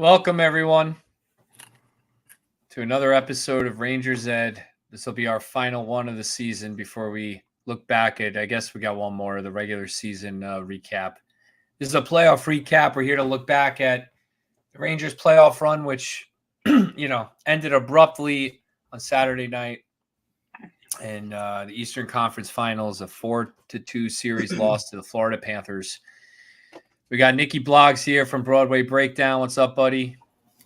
Welcome, everyone, to another episode of Rangers Ed. This will be our final one of the season before we look back at, I guess we got one more of the regular season recap. This is a playoff recap. We're here to look back at the Rangers playoff run, which, ended abruptly on Saturday night in the Eastern Conference Finals, a 4-2 series loss to the Florida Panthers. We got Nicky Blogs here from Broadway Breakdown. What's up, buddy?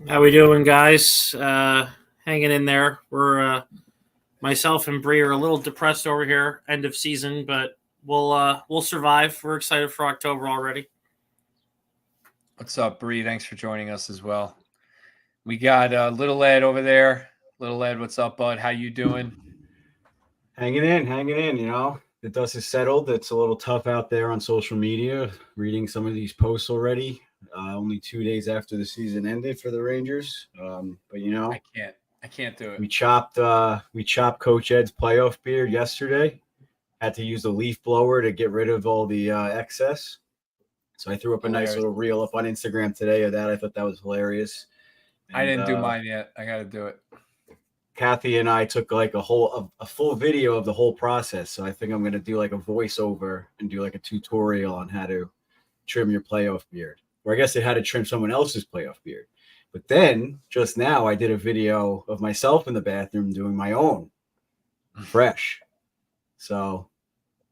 How we doing, guys? Hanging in there. We're myself and Bree are a little depressed over here, end of season, but we'll survive. We're excited for October already. What's up, Bree? Thanks for joining us as well. We got Little Ed over there. Little Ed, what's up, bud? How you doing? Hanging in. The dust has settled. It's a little tough out there on social media, reading some of these posts already. Only 2 days after the season ended for the Rangers. But I can't do it. We chopped Coach Ed's playoff beard yesterday. Had to use the leaf blower to get rid of all the excess. So I threw up a nice little reel up on Instagram today of that. I thought that was hilarious. I didn't do mine yet. I got to do it. Kathy and I took like a full video of the whole process. So I think I'm going to do like a voiceover and do like a tutorial on how to trim your playoff beard. Or I guess they had to trim someone else's playoff beard. But then just now I did a video of myself in the bathroom doing my own fresh. So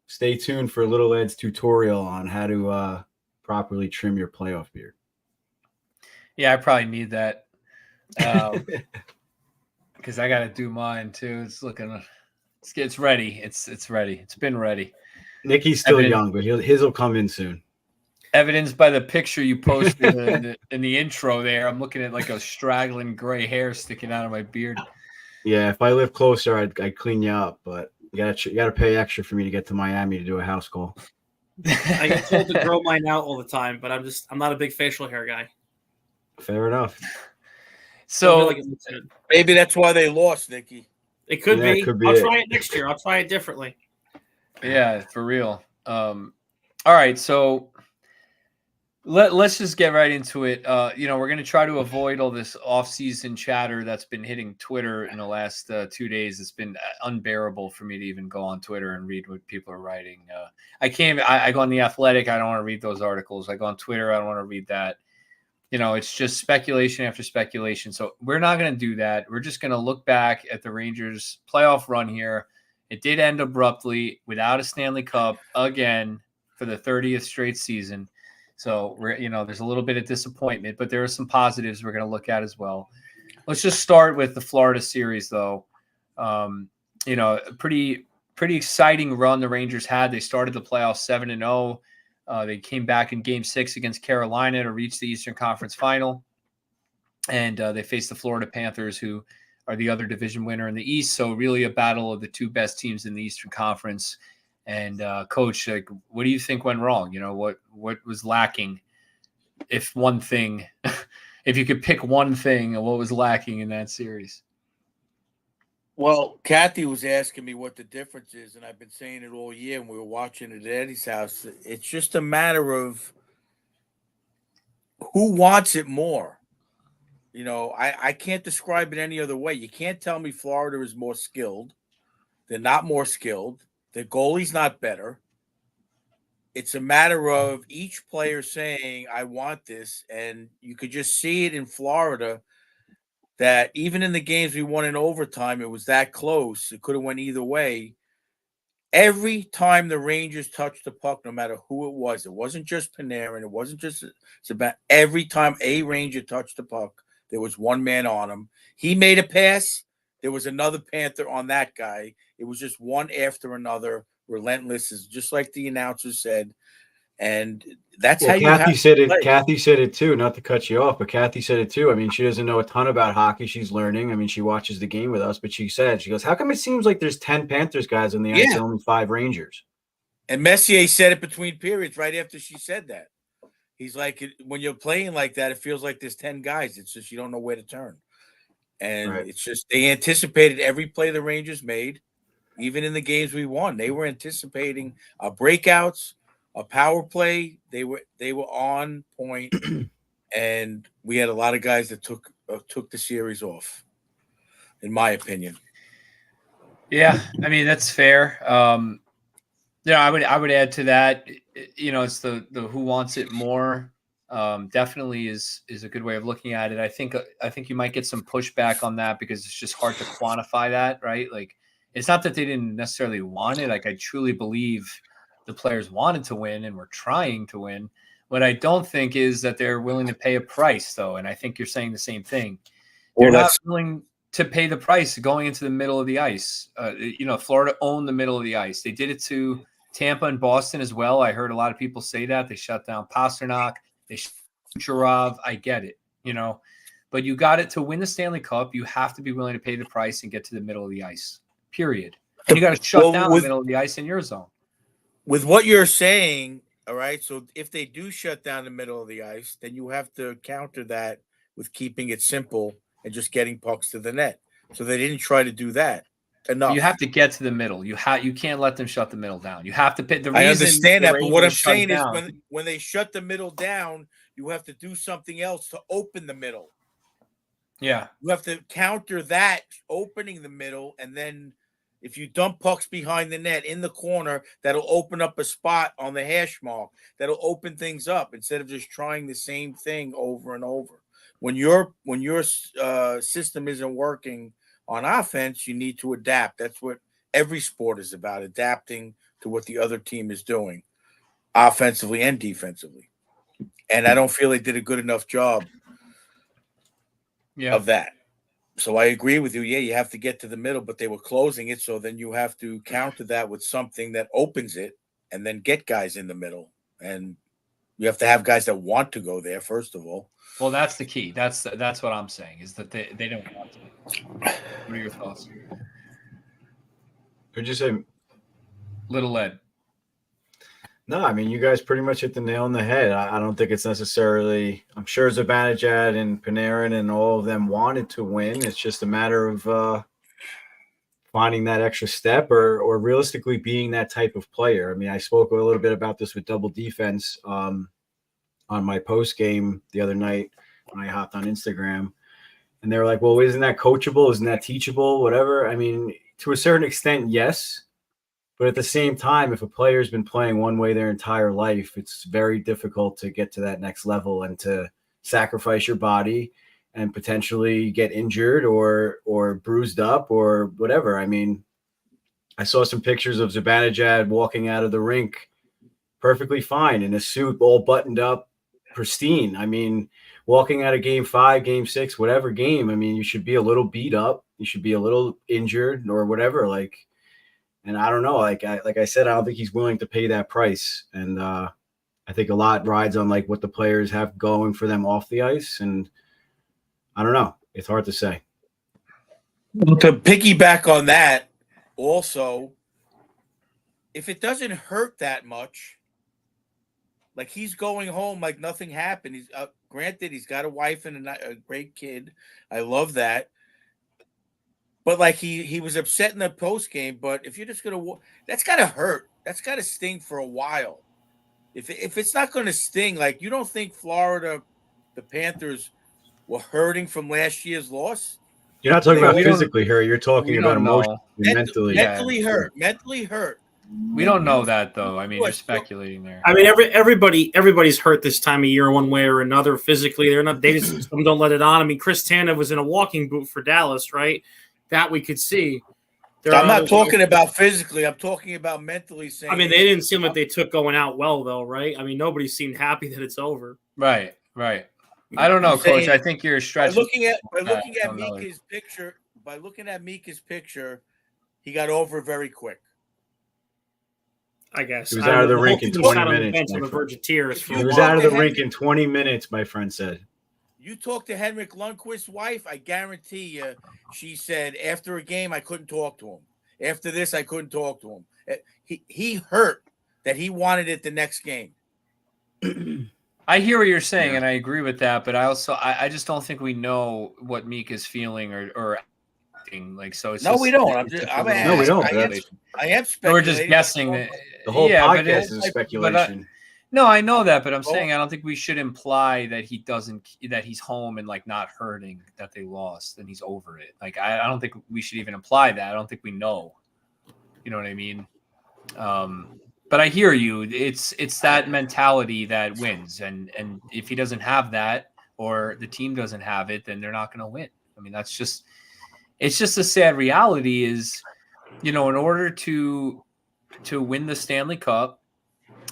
stay tuned for Little Ed's tutorial on how to properly trim your playoff beard. Yeah, I probably need that. Because I got to do mine too. It's ready. It's ready. It's been ready. Nicky's still young, but his will come in soon. Evidenced by the picture you posted in the intro there. I'm looking at like a straggling gray hair sticking out of my beard. Yeah, if I live closer, I'd clean you up, but you gotta pay extra for me to get to Miami to do a house call. I get told to grow mine out all the time, but I'm not a big facial hair guy. Fair enough. So maybe that's why they lost, Nicky. It could be. I'll try it next year. I'll try it differently. Yeah, for real. All right, so let's just get right into it. We're going to try to avoid all this off-season chatter that's been hitting Twitter in the last 2 days. It's been unbearable for me to even go on Twitter and read what people are writing. I go on The Athletic. I don't want to read those articles. I go on Twitter. I don't want to read that. It's just speculation after speculation. So we're not going to do that. We're just going to look back at the Rangers playoff run here. It did end abruptly without a Stanley Cup again for the 30th straight season. So there's a little bit of disappointment, but there are some positives we're going to look at as well. Let's just start with the Florida series, though. A pretty exciting run the Rangers had. They started the playoffs 7-0. They came back in Game 6 against Carolina to reach the Eastern Conference Final, and they faced the Florida Panthers, who are the other division winner in the East. So really a battle of the two best teams in the Eastern Conference. And Coach, what do you think went wrong? What was lacking? If you could pick one thing, what was lacking in that series? Well, Kathy was asking me what the difference is, and I've been saying it all year, and we were watching it at Eddie's house. It's just a matter of who wants it more. I can't describe it any other way. You can't tell me Florida is more skilled. They're not more skilled. The goalie's not better. It's a matter of each player saying, I want this, and you could just see it in Florida that even in the games we won in overtime, it was that close. It could have went either way. Every time the Rangers touched the puck, no matter who it wasn't just Panarin. It wasn't just Sebastian. Every time a Ranger touched the puck, there was one man on him. He made a pass. There was another Panther on that guy. It was just one after another, relentless, just like the announcer said. And that's how you Kathy said it. Play. Kathy said it too. Not to cut you off, but Kathy said it too. I mean, she doesn't know a ton about hockey. She's learning. I mean, she watches the game with us, but she goes, "How come it seems like there's 10 Panthers guys on the ice and only 5 Rangers?" And Messier said it between periods right after she said that. He's like, when you're playing like that, it feels like there's 10 guys. It's just you don't know where to turn. And It's just they anticipated every play the Rangers made, even in the games we won. They were anticipating breakouts. A power play, they were on point, and we had a lot of guys that took the series off, in my opinion. Yeah, I mean that's fair. Yeah, I would add to that. It's the who wants it more. Definitely is a good way of looking at it. I think you might get some pushback on that because it's just hard to quantify that, right? Like, it's not that they didn't necessarily want it. Like, I truly believe the players wanted to win and were trying to win. What I don't think is that they're willing to pay a price, though. And I think you're saying the same thing. They're not willing to pay the price going into the middle of the ice. Florida owned the middle of the ice. They did it to Tampa and Boston as well. I heard a lot of people say that. They shut down Pasternak. They shut Kucherov. I get it, but you got it to win the Stanley Cup. You have to be willing to pay the price and get to the middle of the ice, period. And you got to shut down the middle of the ice in your zone. With what you're saying, all right, so if they do shut down the middle of the ice, then you have to counter that with keeping it simple and just getting pucks to the net. So they didn't try to do that enough. You have to get to the middle. You can't let them shut the middle down. You have to pay the reason. I understand that, but what I'm saying is when they shut the middle down, you have to do something else to open the middle. Yeah. You have to counter that opening the middle, and then if you dump pucks behind the net in the corner, that'll open up a spot on the hash mark. That'll open things up instead of just trying the same thing over and over. When your system isn't working on offense, you need to adapt. That's what every sport is about, adapting to what the other team is doing, offensively and defensively. And I don't feel they did a good enough job of that. So I agree with you. Yeah, you have to get to the middle, but they were closing it. So then you have to counter that with something that opens it and then get guys in the middle. And you have to have guys that want to go there, first of all. Well, that's the key. That's what I'm saying, is that they don't want to. What are your thoughts? What'd you say? Little Ed. No, I mean, you guys pretty much hit the nail on the head. I don't think it's necessarily – I'm sure Zibanejad and Panarin and all of them wanted to win. It's just a matter of finding that extra step or realistically being that type of player. I mean, I spoke a little bit about this with Double Defense on my post game the other night when I hopped on Instagram. And they were like, well, isn't that coachable? Isn't that teachable? Whatever. I mean, to a certain extent, yes. But at the same time, if a player's been playing one way their entire life, it's very difficult to get to that next level and to sacrifice your body and potentially get injured or bruised up or whatever. I mean, I saw some pictures of Zibanejad walking out of the rink perfectly fine in a suit, all buttoned up, pristine. I mean, walking out of game 5, game 6, whatever game, I mean, you should be a little beat up. You should be a little injured or whatever. And I don't know, like I said, I don't think he's willing to pay that price. And I think a lot rides on like what the players have going for them off the ice. And I don't know. It's hard to say. Well, to piggyback on that, also, if it doesn't hurt that much, like he's going home like nothing happened. He's granted he's got a wife and a great kid. I love that. But like he was upset in the post game. But if you're just gonna, that's gotta hurt. That's gotta sting for a while. If it's not gonna sting, like you don't think Florida, the Panthers, were hurting from last year's loss? You're not talking about physically hurt. You're talking about emotionally, mentally hurt. Mentally hurt. We don't know that though. I mean, you're speculating there. I mean, everybody's hurt this time of year one way or another. Physically, some don't let it on. I mean, Chris Tanev was in a walking boot for Dallas, right? That we could see. I'm not talking about physically. I'm talking about mentally. Saying, I mean, they didn't seem like they took going out well, though, right? I mean, nobody seemed happy that it's over. Right. I don't know, Coach. I think you're stretching. By looking at Mika's picture, he got over very quick. I guess he was out of the rink in 20 minutes. On the verge of tears. He was out of the rink in 20 minutes. My friend said. You talk to Henrik Lundqvist's wife, I guarantee you, she said after a game I couldn't talk to him. After this, I couldn't talk to him. He hurt that he wanted it the next game. I hear what you're saying, and I agree with that. But I just don't think we know what Meek is feeling or acting like. So it's we don't. We don't. I am speculating. We're just guessing that the whole podcast is speculation. No, I know that, but I'm Oh. saying I don't think we should imply that that he's home and like not hurting that they lost and he's over it. Like I don't think we should even imply that. I don't think we know. You know what I mean? But I hear you. It's that mentality that wins, and if he doesn't have that or the team doesn't have it, then they're not going to win. I mean, it's just a sad reality. Is in order to win the Stanley Cup,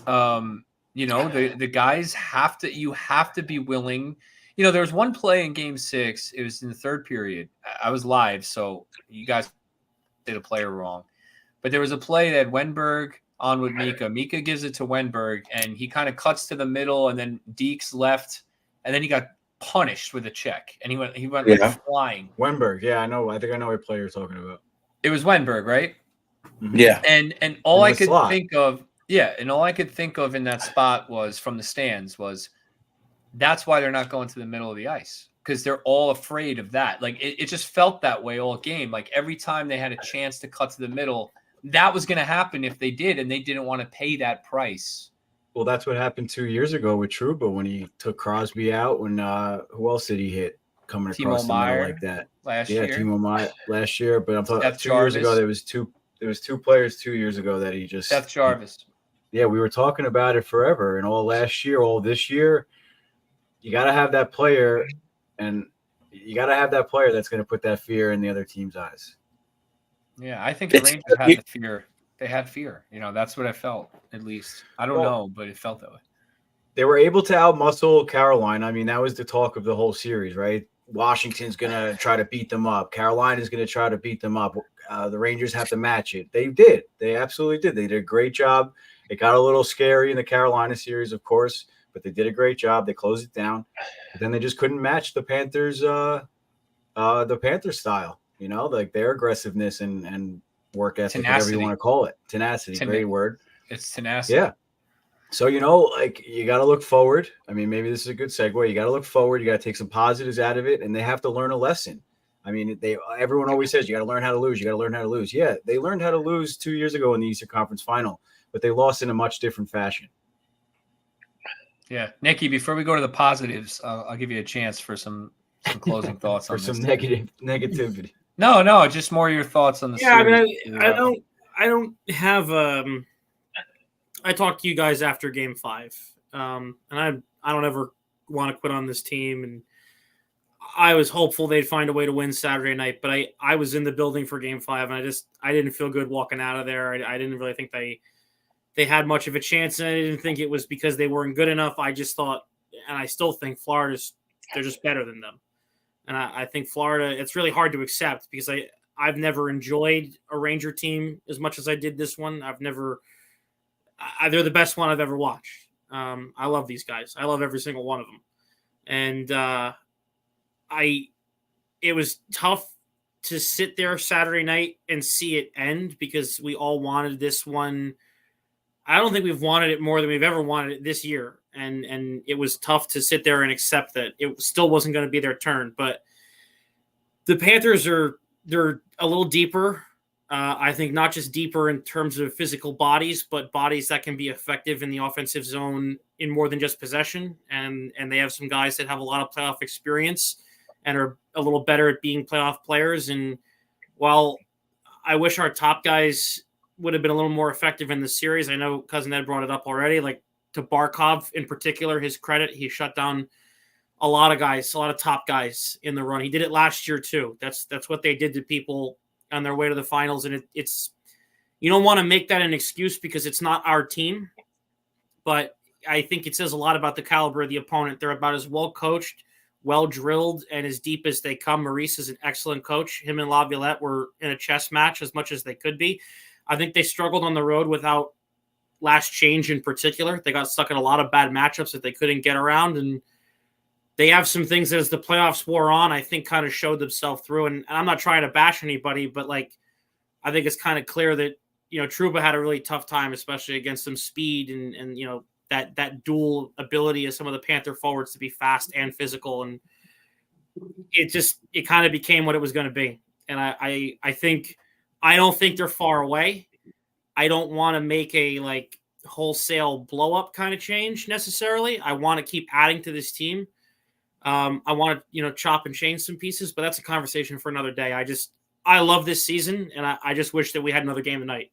the guys have to be willing. There was one play in Game 6. It was in the third period. I was live, so you guys did a player wrong. But there was a play that Wenberg on with Mika. Mika gives it to Wenberg, and he kind of cuts to the middle, and then Deeks left, and then he got punished with a check, and he went like flying. Wenberg, yeah, I know. I think I know what player you're talking about. It was Wenberg, right? Mm-hmm. Yeah. And all I could think of, in that spot was from the stands was that's why they're not going to the middle of the ice, because they're all afraid of that. Like it just felt that way all game. Like every time they had a chance to cut to the middle, that was going to happen if they did, and they didn't want to pay that price. Well, that's what happened 2 years ago with Trouba when he took Crosby out. When who else did he hit coming across the middle like that? Last year. Timo Meyer last year. But I'm talking Seth 2 years ago. Jarvis. There was two players 2 years ago that he just Seth Jarvis. Yeah, we were talking about it forever, and all last year, all this year. You got to have that player, and you got to have that player that's going to put that fear in the other team's eyes. Yeah, I think the Rangers had the fear. They had fear. That's what I felt, at least. I don't know, but it felt that way. They were able to outmuscle Carolina. I mean, that was the talk of the whole series, right? Washington's going to try to beat them up. Carolina's going to try to beat them up. The Rangers have to match it. They did. They absolutely did. They did a great job. It got a little scary in the Carolina series, of course, but they did a great job. They closed it down. But then they just couldn't match the Panthers' style. Like their aggressiveness and work ethic, whatever you want to call it. Tenacity, great word. It's tenacity. Yeah. So, you got to look forward. I mean, maybe this is a good segue. You got to look forward. You got to take some positives out of it, and they have to learn a lesson. I mean, everyone always says you got to learn how to lose. You got to learn how to lose. Yeah, they learned how to lose 2 years ago in the Eastern Conference Final, but they lost in a much different fashion. Yeah. Nicky, before we go to the positives, I'll give you a chance for some closing thoughts on some this. negativity. No, just more your thoughts on the series. I don't have I talked to you guys after Game 5, and I don't ever want to quit on this team, and I was hopeful they'd find a way to win Saturday night, but I was in the building for Game 5, and I didn't feel good walking out of there. I didn't really think they had much of a chance, and I didn't think it was because they weren't good enough. I just thought, and I still think they're just better than them. And I think Florida, it's really hard to accept because I've never enjoyed a Ranger team as much as I did this one. They're the best one I've ever watched. I love these guys. I love every single one of them. And it was tough to sit there Saturday night and see it end because we all wanted this one. I don't think we've wanted it more than we've ever wanted it this year. And it was tough to sit there and accept that it still wasn't going to be their turn. But the Panthers they're a little deeper. I think not just deeper in terms of physical bodies, but bodies that can be effective in the offensive zone in more than just possession. And they have some guys that have a lot of playoff experience and are a little better at being playoff players. And while I wish our top guys would have been a little more effective in the series, I know Cousin Ed brought it up already, like to Barkov in particular, his credit, he shut down a lot of guys, a lot of top guys in the run. He did it last year too. That's what they did to people on their way to the finals. And it's, you don't want to make that an excuse because it's not our team, but I think it says a lot about the caliber of the opponent. They're about as well coached, well drilled, and as deep as they come. Maurice is an excellent coach. Him and Laviolette were in a chess match as much as they could be. I think they struggled on the road without last change in particular. They got stuck in a lot of bad matchups that they couldn't get around, and they have some things that as the playoffs wore on, I think kind of showed themselves through. And I'm not trying to bash anybody, but I think it's kind of clear that, Trouba had a really tough time, especially against some speed and that dual ability of some of the Panther forwards to be fast and physical. And it kind of became what it was going to be. And I don't think they're far away. I don't want to make a wholesale blow up kind of change necessarily. I want to keep adding to this team. I want to, chop and change some pieces, but that's a conversation for another day. I love this season, and I just wish that we had another game tonight.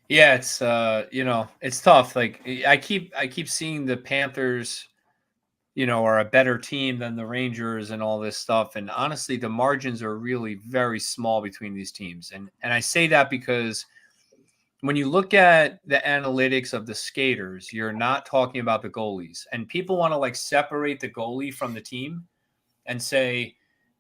Yeah, it's it's tough. Like I keep seeing the Panthers, are a better team than the Rangers and all this stuff. And honestly, the margins are really very small between these teams. And I say that because when you look at the analytics of the skaters, you're not talking about the goalies. And people want to like separate the goalie from the team and say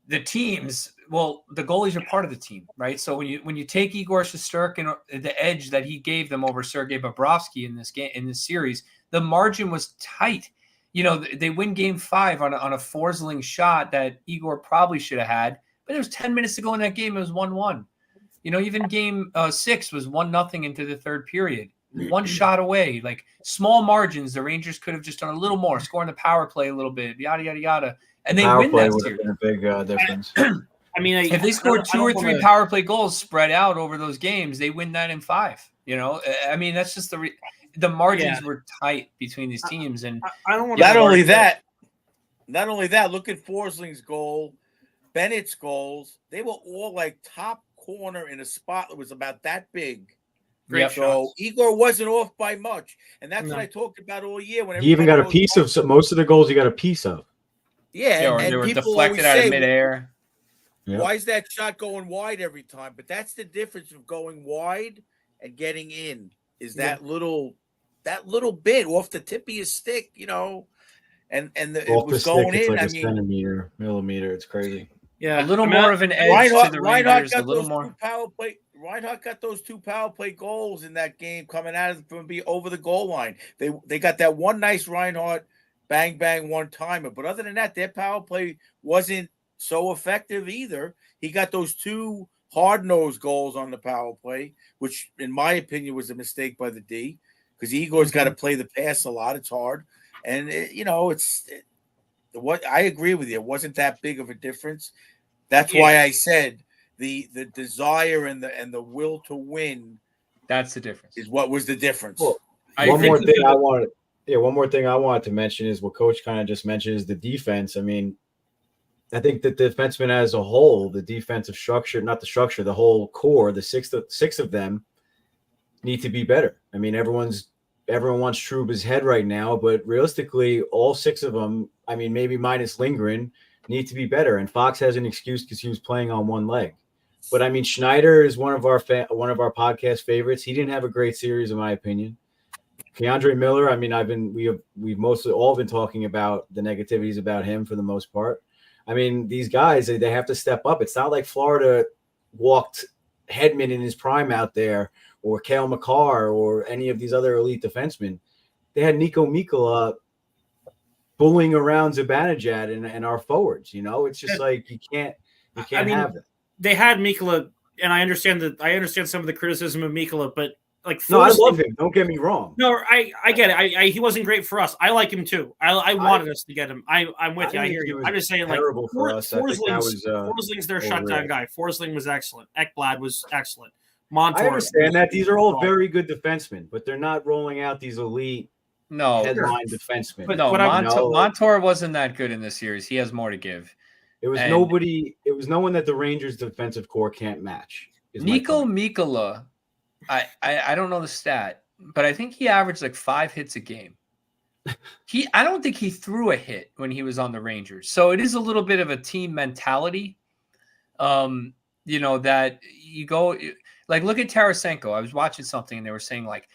the teams, well, the goalies are part of the team, right? So when you take Igor Shesterkin and the edge that he gave them over Sergei Bobrovsky in this series, the margin was tight. They win game 5 on a Forsling shot that Igor probably should have had, but there was 10 minutes to go in that game. It was 1-1. Even game 6 was 1-0 into the third period. One shot away, like small margins. The Rangers could have just done a little more, scoring the power play a little bit, yada, yada, yada. And they win that series. Been a big difference. I mean, if they scored 2 or 3 power play goals spread out over those games, they win that in 5. I mean, that's just the margins were tight between these teams, and I don't want. Not only that, look at Forsling's goal, Bennett's goals. They were all like top corner in a spot that was about that big. Great So shots. Igor wasn't off by much, and that's what I talked about all year. When he even got a piece of most of the goals. He got a piece of. Yeah, or and they were people deflected out of midair. Why is that shot going wide every time? But that's the difference of going wide and getting in. Is that little bit off the tip of your stick, and it was going in. Like centimeter, millimeter. It's crazy. Yeah, a little more of an edge to the Rangers. A little more. Reinhart got those 2 power play goals in that game coming out of from be over the goal line. They got that one nice Reinhart bang bang one timer, but other than that, their power play wasn't so effective either. He got those 2 hard-nosed goals on the power play, which in my opinion was a mistake by the D, because Igor's got to play the pass a lot. It's hard, and what I agree with you. It wasn't that big of a difference. That's why I said the desire and the will to win. That's the difference. Is what was the difference. Well, one more thing I wanted to mention is what Coach kind of just mentioned is the defense. I mean, I think that the defensemen as a whole, the defensive structure, not the structure, the whole core, the six of them need to be better. I mean, everyone wants Trouba's head right now, but realistically, all 6 of them, I mean, maybe minus Lindgren, need to be better. And Fox has an excuse because he was playing on one leg. But I mean, Schneider is one of our podcast favorites. He didn't have a great series, in my opinion. Keandre Miller, I mean, we've mostly all been talking about the negativities about him for the most part. I mean, these guys, they have to step up. It's not like Florida walked Hedman in his prime out there, or Cale Makar, or any of these other elite defensemen. They had Nico Mikkola bullying around Zibanejad and our forwards. It's just like you can't have it. They had Mikkola, and I understand some of the criticism of Mikkola, but like, no, I love him. Don't get me wrong. No, I get it. He wasn't great for us. I like him too. I wanted us to get him. I'm with you. I hear you. I'm just saying, like, Forsling's their shutdown guy. Forsling was excellent. Ekblad was excellent. Montour. I understand that these are all very good defensemen, but they're not rolling out these elite headline defensemen. But no, Montour wasn't that good in this series. He has more to give. It was nobody. It was no one that the Rangers defensive core can't match. Nico Mikkola. I don't know the stat, but I think he averaged like 5 hits a game. I don't think he threw a hit when he was on the Rangers. So it is a little bit of a team mentality. That you go like, look at Tarasenko. I was watching something and they were saying like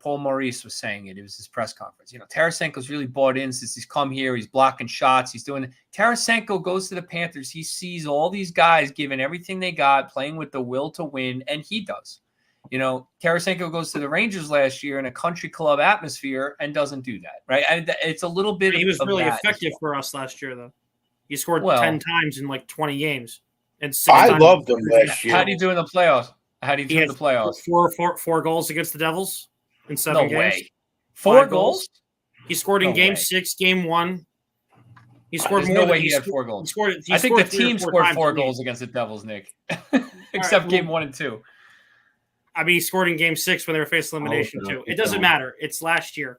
Paul Maurice was saying it. It was his press conference. Tarasenko's really bought in since he's come here. He's blocking shots. He's doing. Tarasenko goes to the Panthers. He sees all these guys giving everything they got, playing with the will to win, and he does. Tarasenko goes to the Rangers last year in a country club atmosphere and doesn't do that, right? It's a little bit. He was really effective for us last year, though. He scored 10 times in like 20 games, and 6 I times loved him last year. How do you do in the playoffs? How do you do in the playoffs? Four goals against the Devils in 7 games. Way. 4 goals? He scored in game 6, game 1. He scored more. No way he had 4 goals. I think the team scored 4 goals against the Devils, Nick, except game 1 and 2. I mean, he scored in Game 6 when they were facing elimination too. It doesn't matter. It's last year.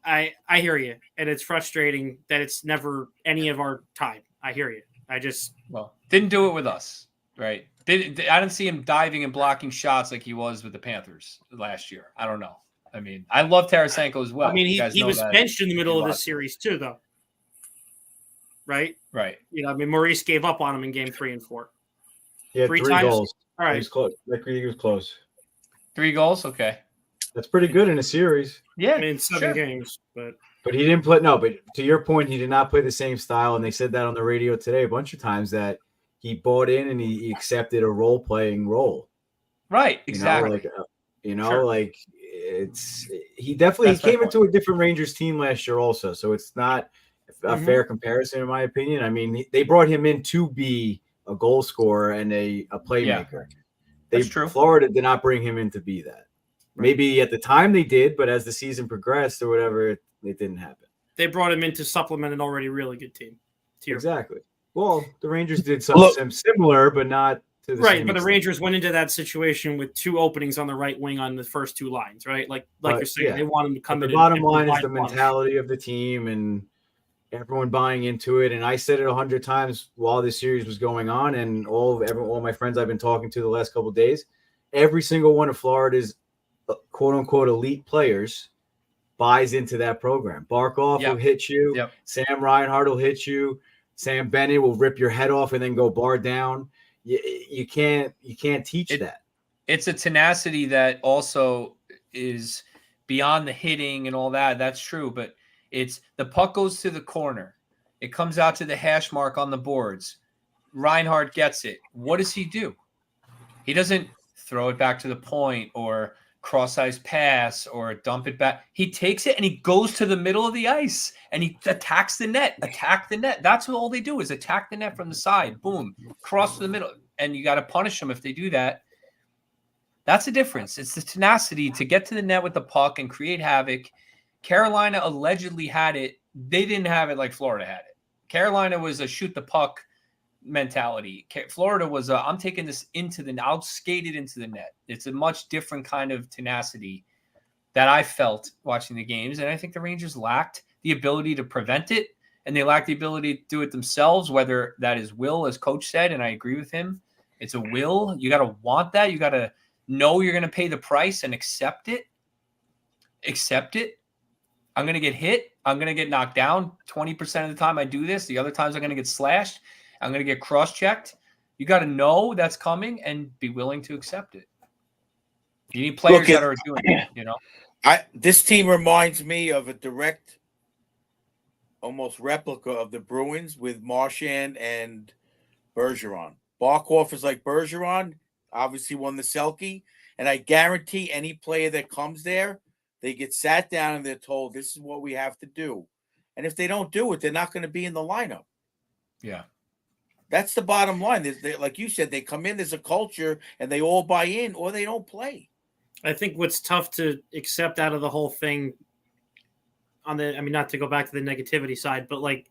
I hear you, and it's frustrating that it's never any of our time. I hear you. Didn't do it with us, right? I didn't see him diving and blocking shots like he was with the Panthers last year. I don't know. I mean, I love Tarasenko as well. I mean, he was benched in the middle of this series too, though. Right? Right. You know, I mean, Maurice gave up on him in Game 3 and 4. Yeah, three goals. All right. He was close. He was close. 3 goals? Okay. That's pretty good in a series. Yeah. I mean, 7 games, but he didn't play. No, but to your point, he did not play the same style. And they said that on the radio today a bunch of times that he bought in and he accepted a role-playing role. Right. Exactly. He definitely came into a different Rangers team last year also. So it's not a fair comparison in my opinion. I mean, they brought him in to be a goal scorer and a playmaker. That's true. Florida did not bring him in to be that. Maybe at the time they did, but as the season progressed or whatever, it didn't happen. They brought him in to supplement an already really good team. Exactly. Well, the Rangers did something similar, but not to the same but the extent. Rangers went into that situation with 2 openings on the right wing on the first 2 lines, right? Like you're saying, they want him to come in. The bottom line is the mentality of the team and everyone buying into it. And I said it 100 times while this series was going on, and all my friends I've been talking to the last couple of days, every single one of Florida's quote unquote elite players buys into that program. Barkov will hit you. Yep. Sam Reinhart will hit you. Sam Bennett will rip your head off and then go bar down. You can't teach that. It's a tenacity that also is beyond the hitting and all that. That's true, but it's the puck goes to the corner. It comes out to the hash mark on the boards. Reinhart gets it. What does he do? He doesn't throw it back to the point or cross-ice pass or dump it back. He takes it and he goes to the middle of the ice and he attacks the net. Attack the net. That's what all they do is attack the net from the side. Boom. Cross to the middle. And you got to punish them if they do that. That's the difference. It's the tenacity to get to the net with the puck and create havoc. Carolina allegedly had it. They didn't have it like Florida had it. Carolina was a shoot the puck mentality. Florida was I'm taking this I'll skate it into the net. It's a much different kind of tenacity that I felt watching the games. And I think the Rangers lacked the ability to prevent it. And they lacked the ability to do it themselves, whether that is will, as coach said, and I agree with him. It's a will. You got to want that. You got to know you're going to pay the price and accept it. Accept it. I'm going to get hit. I'm going to get knocked down 20% of the time I do this. The other times I'm going to get slashed. I'm going to get cross-checked. You got to know that's coming and be willing to accept it. You need players that are doing it, you know. This team reminds me of a direct, almost replica of the Bruins with Marchand and Bergeron. Barkov is like Bergeron, obviously won the Selke, and I guarantee any player that comes there, they get sat down and they're told, this is what we have to do. And if they don't do it, they're not going to be in the lineup. Yeah. That's the bottom line. Like you said, they come in, there's a culture, and they all buy in, or they don't play. I think what's tough to accept out of the whole thing not to go back to the negativity side, but like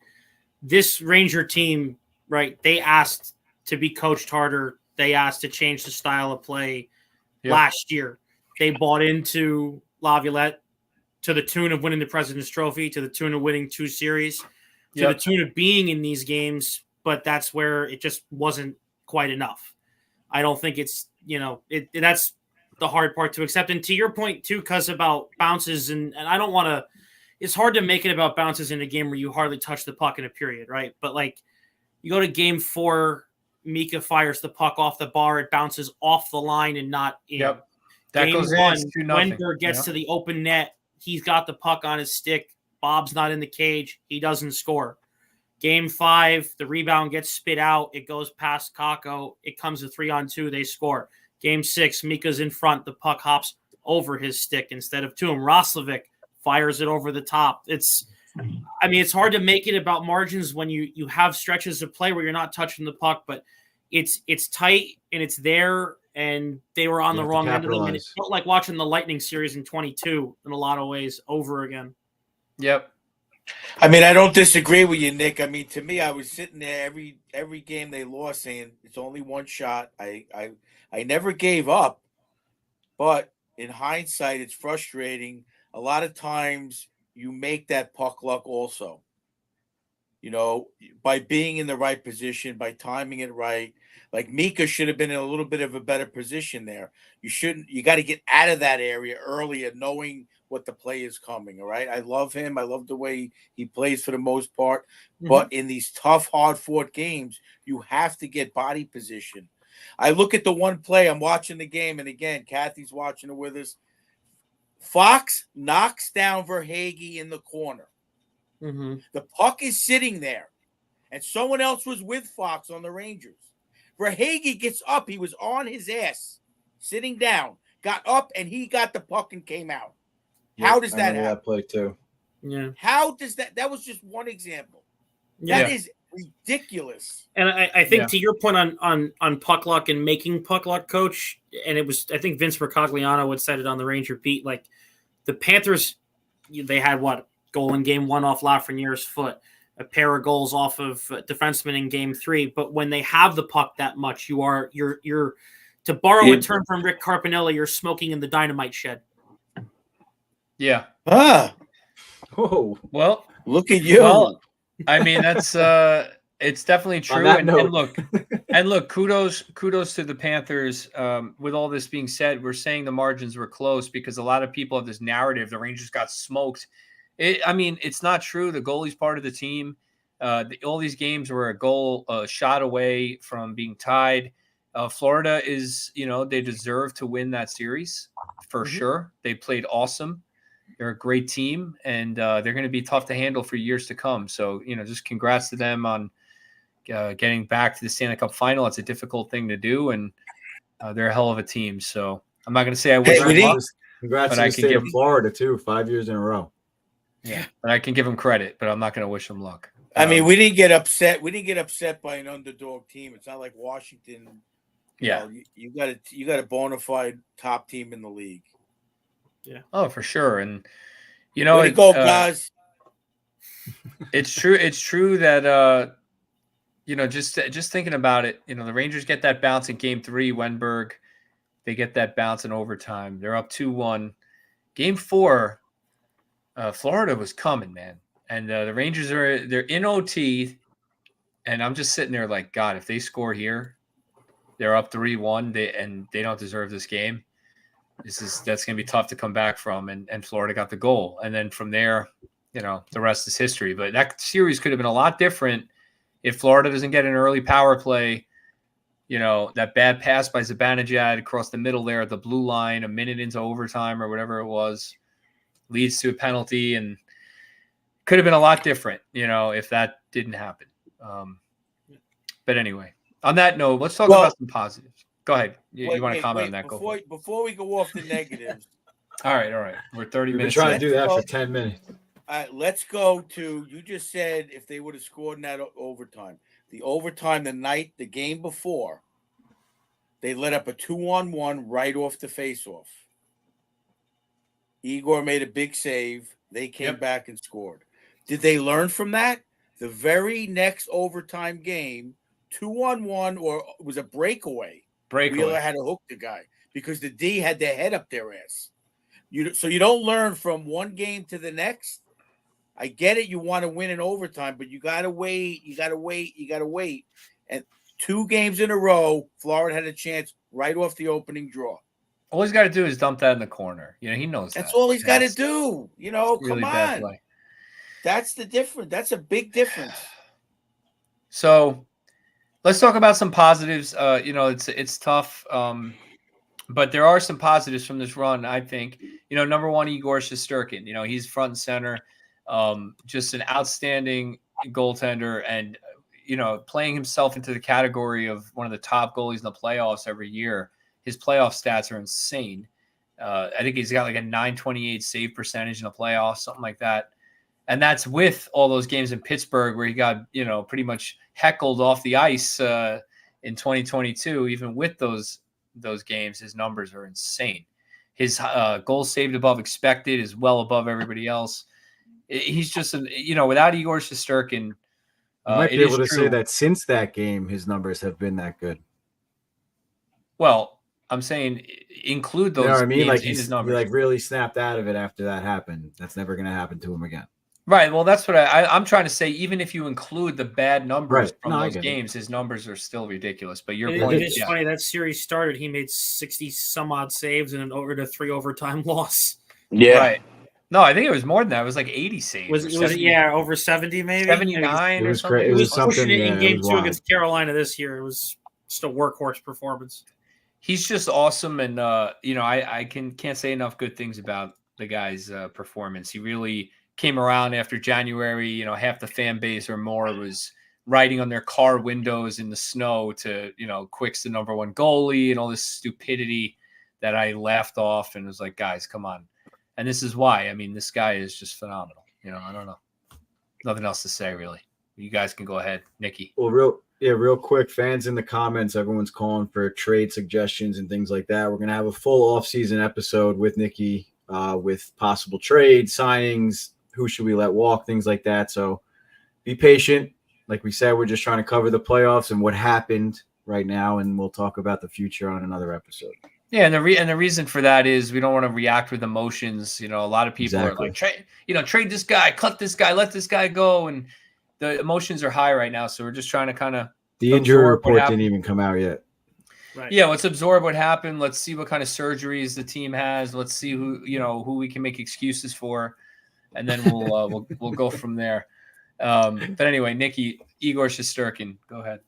this Ranger team, right, they asked to be coached harder. They asked to change the style of play last year. They bought into Laviolette to the tune of winning the President's Trophy, to the tune of winning 2 series, to the tune of being in these games, but that's where it just wasn't quite enough. I don't think it's, that's the hard part to accept. And to your point too, cuz about bounces and I don't want to, it's hard to make it about bounces in a game where you hardly touch the puck in a period, right? But like you go to Game 4, Mika fires the puck off the bar, it bounces off the line and not in. Yep. That Game goes 1, in. Wenberg gets to the open net. He's got the puck on his stick. Bob's not in the cage. He doesn't score. Game 5, the rebound gets spit out. It goes past Kakko. It comes to 3-on-2. They score. Game 6, Mika's in front. The puck hops over his stick instead of to him. Roslovic fires it over the top. It's hard to make it about margins when you have stretches of play where you're not touching the puck, but it's tight and it's there. And they were on the wrong end of the minute. It felt like watching the Lightning series in 22 in a lot of ways over again. Yep. I don't disagree with you, Nick. To me, I was sitting there every game they lost saying it's only one shot. I never gave up, But in hindsight, it's frustrating. A lot of times you make that puck luck also. By being in the right position, by timing it right. Like Mika should have been in a little bit of a better position there. You got to get out of that area earlier, knowing what the play is coming. All right. I love him. I love the way he plays for the most part. Mm-hmm. But in these tough, hard-fought games, you have to get body position. I look at the one play, I'm watching the game, and again, Kathy's watching it with us. Fox knocks down Verhaeghe in the corner. Mm-hmm. The puck is sitting there, and someone else was with Fox on the Rangers. Verhaeghe gets up. He was on his ass, sitting down, got up, and he got the puck and came out. How does that happen? That play too. Yeah. How does that? That was just one example. Yeah. That is ridiculous. And I think to your point on puck luck and making puck luck, Coach, and it was, I think Vince Mercogliano had said it on the Ranger beat, like the Panthers, they had what? Goal in game 1 off Lafreniere's foot, a pair of goals off of defenseman in game 3. But when they have the puck that much, you're to borrow a term from Rick Carpinelli, you're smoking in the dynamite shed. Yeah. Whoa. Well, look at you. Well, I mean, that's it's definitely true. And look, kudos to the Panthers. With all this being said, we're saying the margins were close because a lot of people have this narrative the Rangers got smoked. It's not true. The goalie's part of the team. All these games were a goal shot away from being tied. Florida is, they deserve to win that series for sure. They played awesome. They're a great team, and they're going to be tough to handle for years to come. So, just congrats to them on getting back to the Stanley Cup final. It's a difficult thing to do, and they're a hell of a team. So I'm not going to say I wish them luck. Congrats to the state of Florida, too, 5 years in a row. Yeah, but I can give them credit, but I'm not going to wish them luck. I mean, we didn't get upset. We didn't get upset by an underdog team. It's not like Washington. You got a bona fide top team in the league. Yeah. Oh, for sure. And way to go, guys. It's true. It's true that just thinking about it, the Rangers get that bounce in game 3, Wenberg. They get that bounce in overtime. They're up 2-1. Game 4. Florida was coming, man, and the Rangers they're in OT, and I'm just sitting there like, God, if they score here, they're up 3-1, they don't deserve this game. That's going to be tough to come back from, and Florida got the goal, and then from there, the rest is history. But that series could have been a lot different if Florida doesn't get an early power play. That bad pass by Zibanejad across the middle there at the blue line, a minute into overtime or whatever it was, leads to a penalty, and could have been a lot different, if that didn't happen. But anyway, on that note, let's talk about some positives. Go ahead. You want to comment on that? Before we go off the negatives. All right. We're 30 minutes. We're trying to do that for 10 minutes. All right, let's go to, you just said if they would have scored in that overtime. The overtime, the game before, they let up a 2-on-1 right off the faceoff. Igor made a big save. They came back and scored. Did they learn from that? The very next overtime game, 2-on-1, or it was a breakaway. Wheeler had to hook the guy because the D had their head up their ass. So you don't learn from one game to the next. I get it. You want to win in overtime, but you got to wait. You got to wait. And 2 games in a row, Florida had a chance right off the opening draw. All he's got to do is dump that in the corner. He knows that's all he's got to do. Really come on. That's the difference. That's a big difference. So let's talk about some positives. It's tough, but there are some positives from this run, I think. Number one, Igor Shesterkin. He's front and center, just an outstanding goaltender, and playing himself into the category of one of the top goalies in the playoffs every year. His playoff stats are insane. I think he's got like a .928 save percentage in the playoffs, something like that. And that's with all those games in Pittsburgh where he got, pretty much heckled off the ice in 2022. Even with those games, his numbers are insane. His goals saved above expected is well above everybody else. He's just, without Igor Shesterkin, you might be able to say that since that game, his numbers have been that good. Well, I'm saying include You those know what I mean? games Like in his he numbers. like really snapped out of it after that happened. That's never going to happen to him again. Right. Well, that's what I'm trying to say. Even if you include the bad numbers Right. from No, I those get it. games, his numbers are still ridiculous. But your It point is is, funny that series started. He made 60 some odd saves and an over to 3 overtime loss. right. No, I think it was more than that. It was like 80 saves. Was or it 70 over 70 maybe? 79 It or was something. great. It He was was pushing something. it in Yeah, it game was 2 wild. against Carolina this year. It was just a workhorse performance. He's just awesome, and I can't say enough good things about the guy's performance. He really came around after January. Half the fan base or more was riding on their car windows in the snow to Quick's the number one goalie and all this stupidity that I laughed off and was like, guys, come on. And this is why. I mean, this guy is just phenomenal. I don't know. Nothing else to say, really. You guys can go ahead. Nicky. Well, real quick, fans in the comments, everyone's calling for trade suggestions and things like that. We're going to have a full off-season episode with Nicky with possible trade, signings, who should we let walk, things like that. So be patient. Like we said, we're just trying to cover the playoffs and what happened right now, and we'll talk about the future on another episode. Yeah, and the reason for that is we don't want to react with emotions. A lot of people Exactly. are like, trade this guy, cut this guy, let this guy go, and the emotions are high right now. So we're just trying to kind of The injury report didn't even come out yet. Right. Yeah, let's absorb what happened. Let's see what kind of surgeries the team has. Let's see who we can make excuses for, and then we'll go from there. But anyway, Nicky, Igor Shesterkin, go ahead.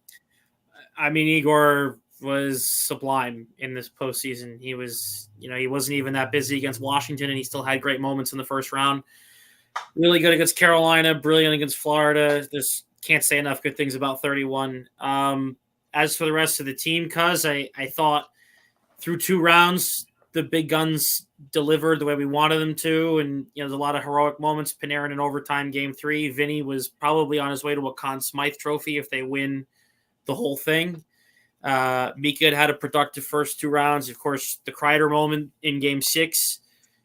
I mean, Igor was sublime in this postseason. He was, he wasn't even that busy against Washington, and he still had great moments in the first round. Really good against Carolina, brilliant against Florida. Just can't say enough good things about 31. As for the rest of the team, I thought through 2 rounds, the big guns delivered the way we wanted them to. And, there's a lot of heroic moments. Panarin in overtime, game 3. Vinny was probably on his way to a Conn Smythe trophy if they win the whole thing. Mika had a productive first 2 rounds. Of course, the Kreider moment in game 6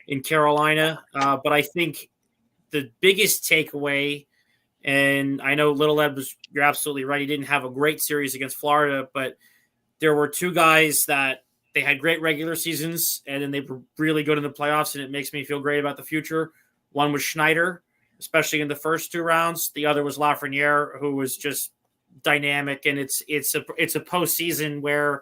in Carolina. But I think the biggest takeaway, and I know Little Ed you're absolutely right. He didn't have a great series against Florida, but there were 2 guys that they had great regular seasons, and then they were really good in the playoffs, and it makes me feel great about the future. One was Schneider, especially in the first 2 rounds. The other was Lafrenière, who was just dynamic, and it's a postseason where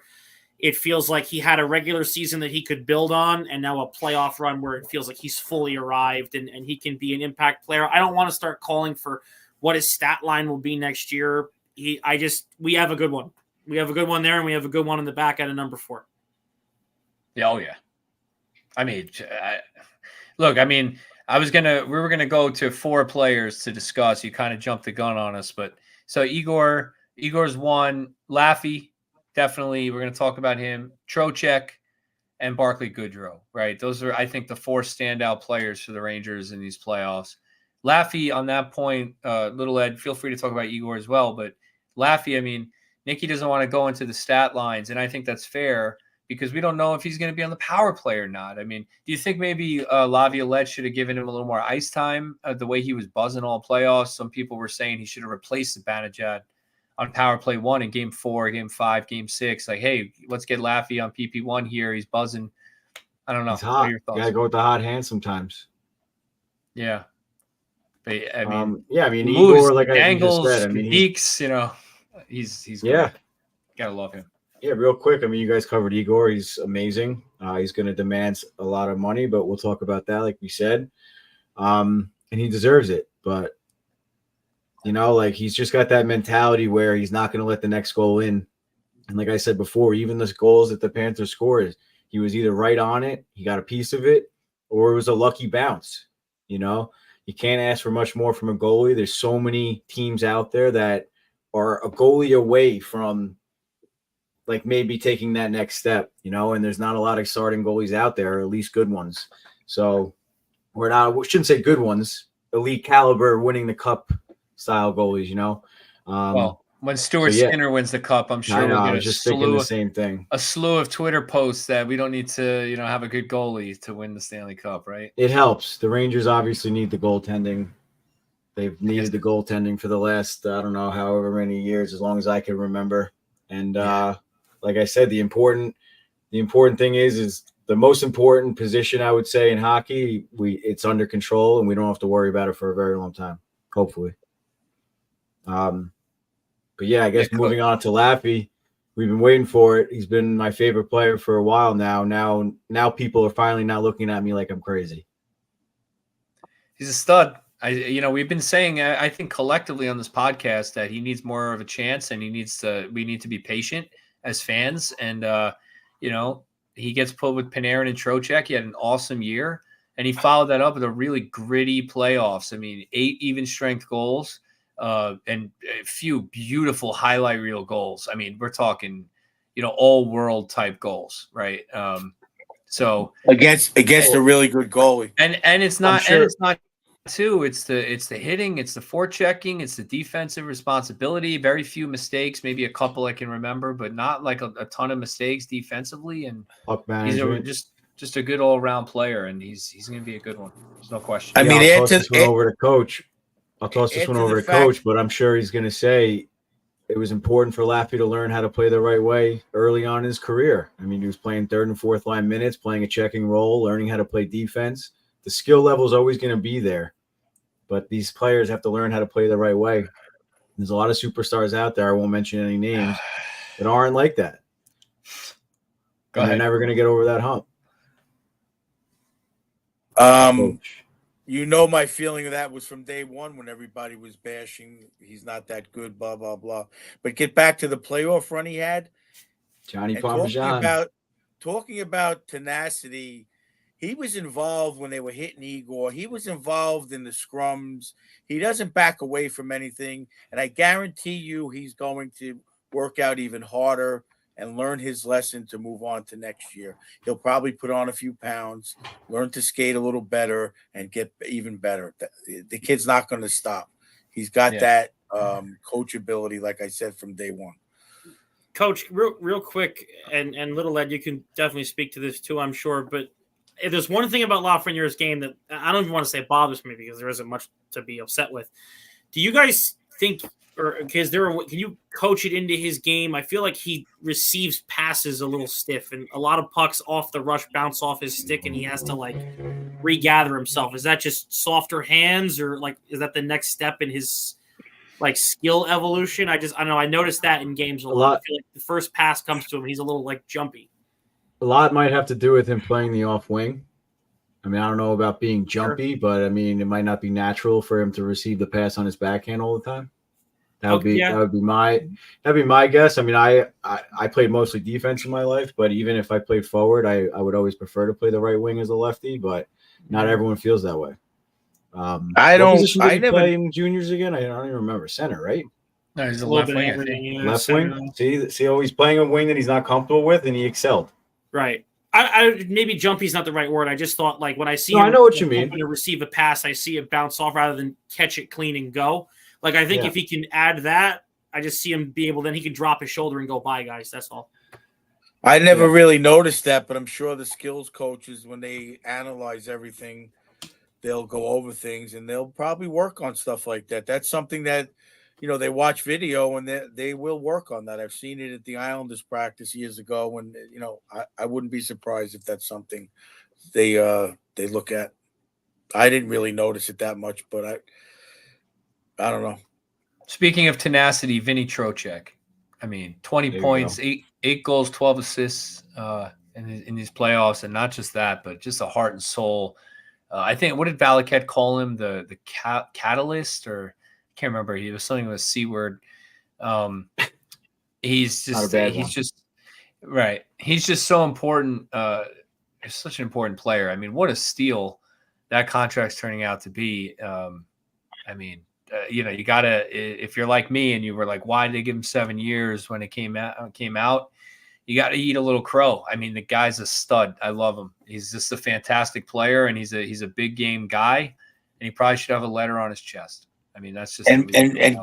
it feels like he had a regular season that he could build on, and now a playoff run where it feels like he's fully arrived and he can be an impact player. I don't want to start calling for what his stat line will be next year. We have a good one. We have a good one there, and we have a good one in the back at a number 4. Yeah, oh yeah. I mean, look, we were gonna go to 4 players to discuss. You kind of jumped the gun on us, but so Igor's 1, Laffy, definitely we're gonna talk about him, Trocheck, and Barkley Goodrow, right? Those are, I think, the 4 standout players for the Rangers in these playoffs. Laffy, on that point, Little Ed, feel free to talk about Igor as well, but Laffy, I mean, Nicky doesn't want to go into the stat lines, and I think that's fair because we don't know if he's going to be on the power play or not. I mean, do you think maybe Laviolette should have given him a little more ice time the way he was buzzing all playoffs? Some people were saying he should have replaced Zibanejad on power play 1 in game 4, game 5, game 6. Like, hey, let's get Laffy on PP1 here. He's buzzing. I don't know. He's What hot. are your thoughts? You got to go with the hot hand sometimes. Yeah. But, I mean, Igor, moves, like I just angles, said, peaks, he's yeah. great. Gotta love him. Yeah, real quick. You guys covered Igor. He's amazing. He's going to demand a lot of money, but we'll talk about that, like we said. And he deserves it. But, he's just got that mentality where he's not going to let the next goal in. And like I said before, even the goals that the Panthers scored, he was either right on it, he got a piece of it, or it was a lucky bounce. You can't ask for much more from a goalie. There's so many teams out there that are a goalie away from like maybe taking that next step, and there's not a lot of starting goalies out there, or at least good ones. So we shouldn't say good ones, elite caliber, winning the cup style goalies, Well, when Stuart Skinner wins the cup, I'm sure we'll get the same thing. A slew of Twitter posts that we don't need to, have a good goalie to win the Stanley Cup, right? It helps. The Rangers obviously need the goaltending. They've needed the goaltending for the last, I don't know, however many years, as long as I can remember. And like I said, the important the important thing is the most important position I would say in hockey. It's under control and we don't have to worry about it for a very long time. Hopefully. But yeah, I guess moving on to Laffy, we've been waiting for it. He's been my favorite player for a while now. Now people are finally not looking at me like I'm crazy. He's a stud. We've been saying, I think collectively on this podcast that he needs more of a chance and we need to be patient as fans. And, he gets put with Panarin and Trocheck. He had an awesome year and he followed that up with a really gritty playoffs. I mean, 8 even strength goals. And a few beautiful highlight reel goals. I mean, we're talking, all world type goals, right? So against a really good goalie, and it's not too. It's the hitting, it's the forechecking, it's the defensive responsibility. Very few mistakes, maybe a couple I can remember, but not like a ton of mistakes defensively. And he's just a good all around player, and he's going to be a good one. There's no question. I mean, I'll toss this one over to Coach. But I'm sure he's going to say it was important for Laffy to learn how to play the right way early on in his career. I mean, he was playing third and fourth line minutes, playing a checking role, learning how to play defense. The skill level is always going to be there, but these players have to learn how to play the right way. There's a lot of superstars out there, I won't mention any names, that aren't like that. They're never going to get over that hump. Coach. My feeling of that was from day one when everybody was bashing he's not that good, blah, blah, blah. But get back to the playoff run he had. Johnny Parmesan. Talking about tenacity, he was involved when they were hitting Igor. He was involved in the scrums. He doesn't back away from anything. And I guarantee you he's going to work out even harder and learn his lesson to move on to next year. He'll probably put on a few pounds, learn to skate a little better, and get even better. The kid's not going to stop. He's got that coachability, like I said, from day one. Coach, real quick, and Little Ed, you can definitely speak to this too, I'm sure. But if there's one thing about Lafreniere's game that I don't even want to say bothers me because there isn't much to be upset with. Do you guys think – or can you coach it into his game? I feel like he receives passes a little stiff and a lot of pucks off the rush bounce off his stick and he has to regather himself. Is that just softer hands or is that the next step in his skill evolution? I don't know. I noticed that in games a lot. I feel like the first pass comes to him, he's a little jumpy. A lot might have to do with him playing the off wing. I mean, I don't know about being jumpy, but I mean, it might not be natural for him to receive the pass on his backhand all the time. That would be my guess. I mean, I played mostly defense in my life, but even if I played forward, I would always prefer to play the right wing as a lefty, but not everyone feels that way. I never play in juniors again. I don't even remember. Center, right? No, he's a left wing. Left wing. See, he's playing a wing that he's not comfortable with, and he excelled. Right. I maybe jumpy is not the right word. I just thought when I see him, I know what you mean. To receive a pass, I see it bounce off rather than catch it clean and go. I think if he can add that, I just see him be able. Then he can drop his shoulder and go, "Bye, guys." That's all. I never really noticed that, but I'm sure the skills coaches, when they analyze everything, they'll go over things and they'll probably work on stuff like that. That's something that, they watch video and they will work on that. I've seen it at the Islanders practice years ago, and I wouldn't be surprised if that's something they look at. I didn't really notice it that much, but I don't know. Speaking of tenacity, Vinny Trocheck. I mean, 20 points, 8 goals, 12 assists in these playoffs, and not just that, but just a heart and soul. I think, what did Valaket call him? The catalyst, or I can't remember. He was something with a C word. He's just right. He's just so important. He's such an important player. I mean, what a steal that contract's turning out to be. You gotta, if you're like me and you were like, why did they give him 7 years when it came out? You got to eat a little crow. I mean, the guy's a stud. I love him. He's just a fantastic player, and he's a big game guy, and he probably should have a letter on his chest. I mean, that's just and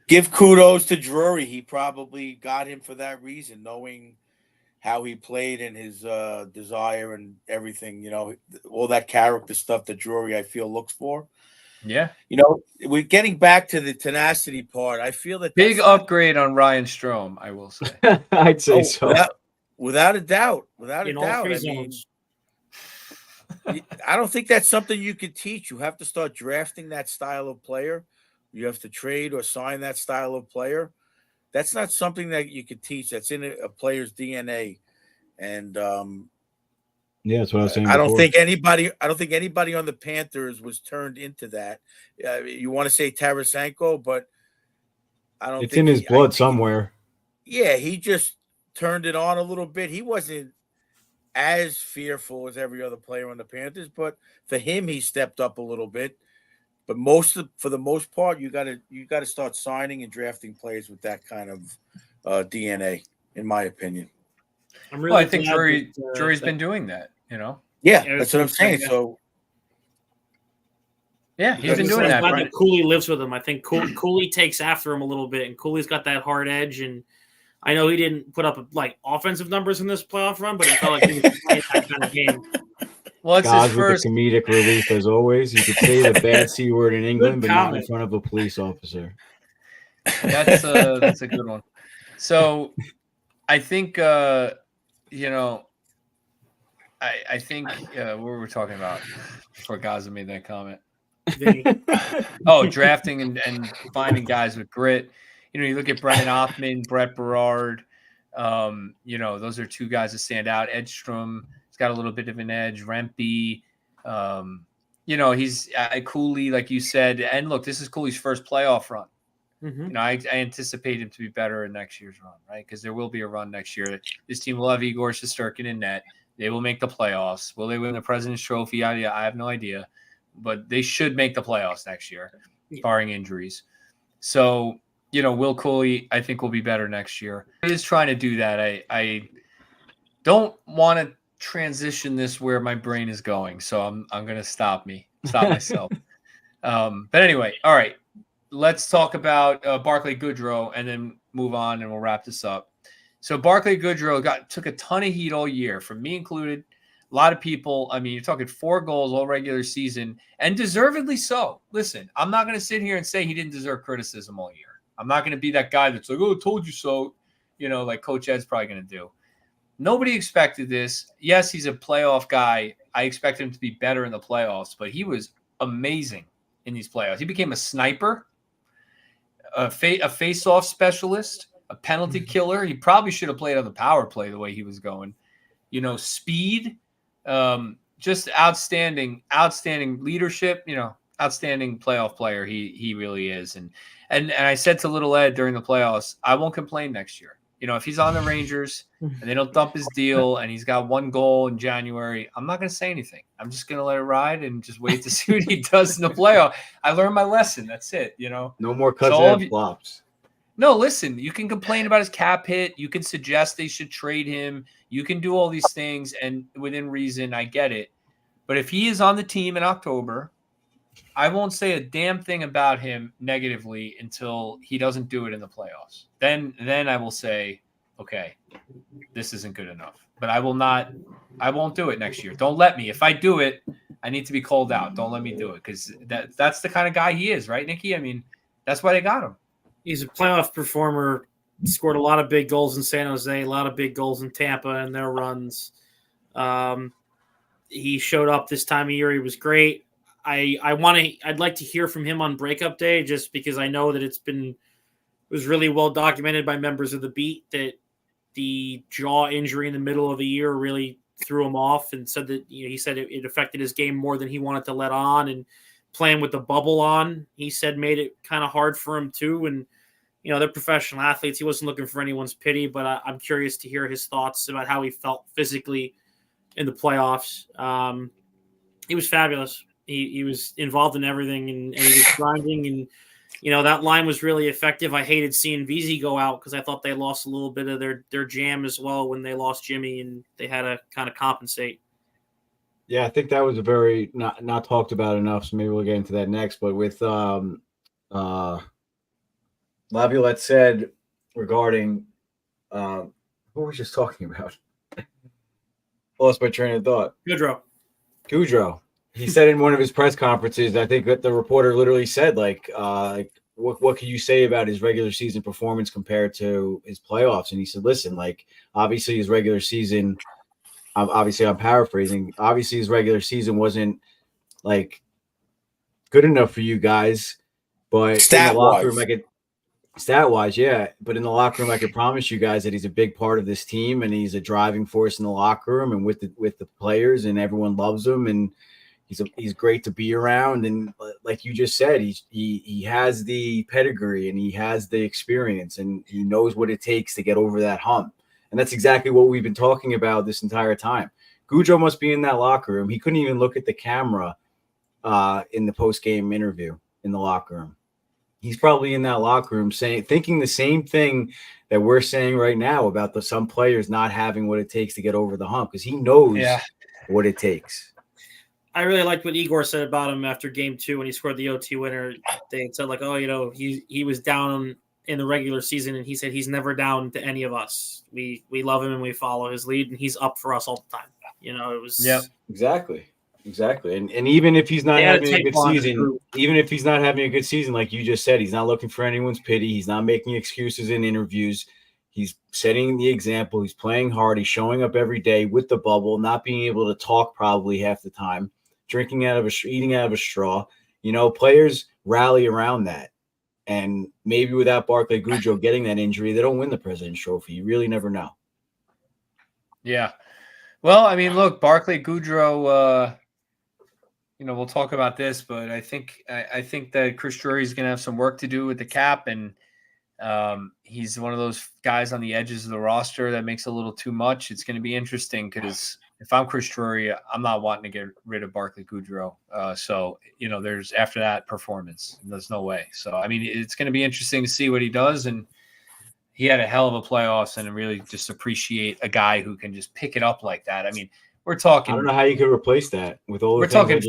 give kudos to Drury. He probably got him for that reason, knowing how he played and his desire and everything. All that character stuff that Drury, I feel, looks for. Yeah. We're getting back to the tenacity part. I feel that big upgrade on Ryan Strome, I will say. I'd say so. Without a doubt. Without a in all doubt. three I mean, zones. I don't think that's something you could teach. You have to start drafting that style of player. You have to trade or sign that style of player. That's not something that you could teach. That's in a player's DNA. And Yeah, that's what I was saying I don't before. think anybody on the Panthers was turned into that. You want to say Tarasenko, but I don't It's think in his blood somewhere. Yeah, he just turned it on a little bit. He wasn't as fearful as every other player on the Panthers, but for him, he stepped up a little bit. But for the most part, you got to start signing and drafting players with that kind of DNA, in my opinion. I'm really I think Drury's been doing that. Yeah, that's what I'm saying. So yeah, he's been doing that. I'm glad that Cooley lives with him. I think Cooley takes after him a little bit, and Cooley's got that hard edge. And I know he didn't put up like offensive numbers in this playoff run, but it felt like he was playing that kind of game. Well, it's God his first with the comedic relief as always. You could say the bad C word in England, but not in front of a police officer. That's a good one. So I think I think what were we talking about before Gaza made that comment? Drafting and finding guys with grit. You look at Brendan Hoffman, Brett Berard. Those are two guys that stand out. Edstrom, he's got a little bit of an edge. Rempe, he's Cooley, like you said. And look, this is Cooley's first playoff run. Mm-hmm. I anticipate him to be better in next year's run, right? Because there will be a run next year. This team will have Igor Shesterkin in net. They will make the playoffs. Will they win the President's Trophy? I have no idea. But they should make the playoffs next year, barring injuries. So, Will Cooley, I think, will be better next year. He is trying to do that. I don't want to transition this where my brain is going, so I'm going to stop myself. But anyway, all right. Let's talk about Barkley Goodrow and then move on, and we'll wrap this up. So Barkley Goodrow took a ton of heat all year, from me included. A lot of people. I mean, you're talking 4 goals all regular season, and deservedly so. Listen, I'm not going to sit here and say he didn't deserve criticism all year. I'm not going to be that guy that's like, "Oh, told you so," like Coach Ed's probably going to do. Nobody expected this. Yes, he's a playoff guy. I expect him to be better in the playoffs, but he was amazing in these playoffs. He became a sniper, a face-off specialist, a penalty killer. He probably should have played on the power play the way he was going. Speed, just outstanding leadership, outstanding playoff player. He really is. And I said to Little Ed during the playoffs, I won't complain next year. If he's on the Rangers and they don't dump his deal and he's got 1 goal in January, I'm not going to say anything. I'm just going to let it ride and just wait to see what he does in the playoff. I learned my lesson. That's it. No more cousin flops. No, listen, you can complain about his cap hit. You can suggest they should trade him. You can do all these things, and within reason, I get it. But if he is on the team in October, I won't say a damn thing about him negatively until he doesn't do it in the playoffs. Then I will say, okay, this isn't good enough. But I won't do it next year. Don't let me. If I do it, I need to be called out. Don't let me do it, because that's the kind of guy he is, right, Nicky? I mean, that's why they got him. He's a playoff performer, scored a lot of big goals in San Jose, a lot of big goals in Tampa and their runs. He showed up this time of year. He was great. I'd like to hear from him on breakup day, just because I know that it was really well documented by members of the beat that the jaw injury in the middle of the year really threw him off, and said that he said it affected his game more than he wanted to let on, and playing with the bubble on, he said, made it kind of hard for him too. And they're professional athletes. He wasn't looking for anyone's pity, but I'm curious to hear his thoughts about how he felt physically in the playoffs. He was fabulous. He was involved in everything, and he was grinding, and that line was really effective. I hated seeing VZ go out because I thought they lost a little bit of their jam as well when they lost Jimmy, and they had to kind of compensate. Yeah, I think that was a very not talked about enough, so maybe we'll get into that next. But with Laviolette said regarding what were we just talking about? Lost my train of thought. Goodrow. He said in one of his press conferences, I think that the reporter literally said, what can you say about his regular season performance compared to his playoffs? And he said, listen, like obviously his regular season, obviously I'm paraphrasing, obviously his regular season wasn't like good enough for you guys, but in the locker room, stat wise, yeah. But in the locker room, I could promise you guys that he's a big part of this team and he's a driving force in the locker room and with the players, and everyone loves him, and he's great to be around. And like you just said, he has the pedigree and he has the experience and he knows what it takes to get over that hump. And that's exactly what we've been talking about this entire time. Goodrow must be in that locker room. He couldn't even look at the camera in the post-game interview in the locker room. He's probably in that locker room thinking the same thing that we're saying right now about some players not having what it takes to get over the hump, because he knows what it takes. I really liked what Igor said about him after game 2 when he scored the OT winner. They said like, oh, he was down in the regular season, and he said he's never down to any of us. We love him and we follow his lead, and he's up for us all the time. It was Exactly. And even if he's not having a good season, like you just said, he's not looking for anyone's pity. He's not making excuses in interviews. He's setting the example. He's playing hard. He's showing up every day with the bubble, not being able to talk probably half the time, eating out of a straw. Players rally around that. And maybe without Barkley Goodrow getting that injury, they don't win the President's Trophy. You really never know. Yeah. Well, I mean, look, Barkley Goodrow, we'll talk about this, but I think that Chris Drury is going to have some work to do with the cap, and he's one of those guys on the edges of the roster that makes a little too much. It's going to be interesting because if I'm Chris Drury, I'm not wanting to get rid of Barkley Goodrow. So there's after that performance, there's no way. So I mean, it's going to be interesting to see what he does, and he had a hell of a playoffs, and really just appreciate a guy who can just pick it up like that. I mean, we're talking. I don't know how you could replace that with all. We're talking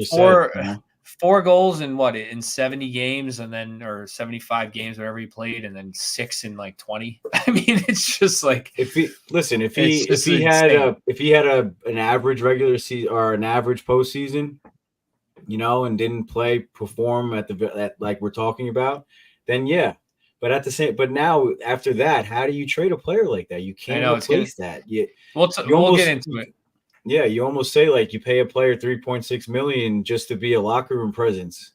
four goals in 70 games, and then or 75 games, whatever he played, and then 6 in like 20. I mean, it's just like if he had an average regular season or an average postseason, and didn't perform at like we're talking about, then yeah. But now after that, how do you trade a player like that? You can't replace that. We'll get into it. Yeah, you almost say like you pay a player $3.6 million just to be a locker room presence,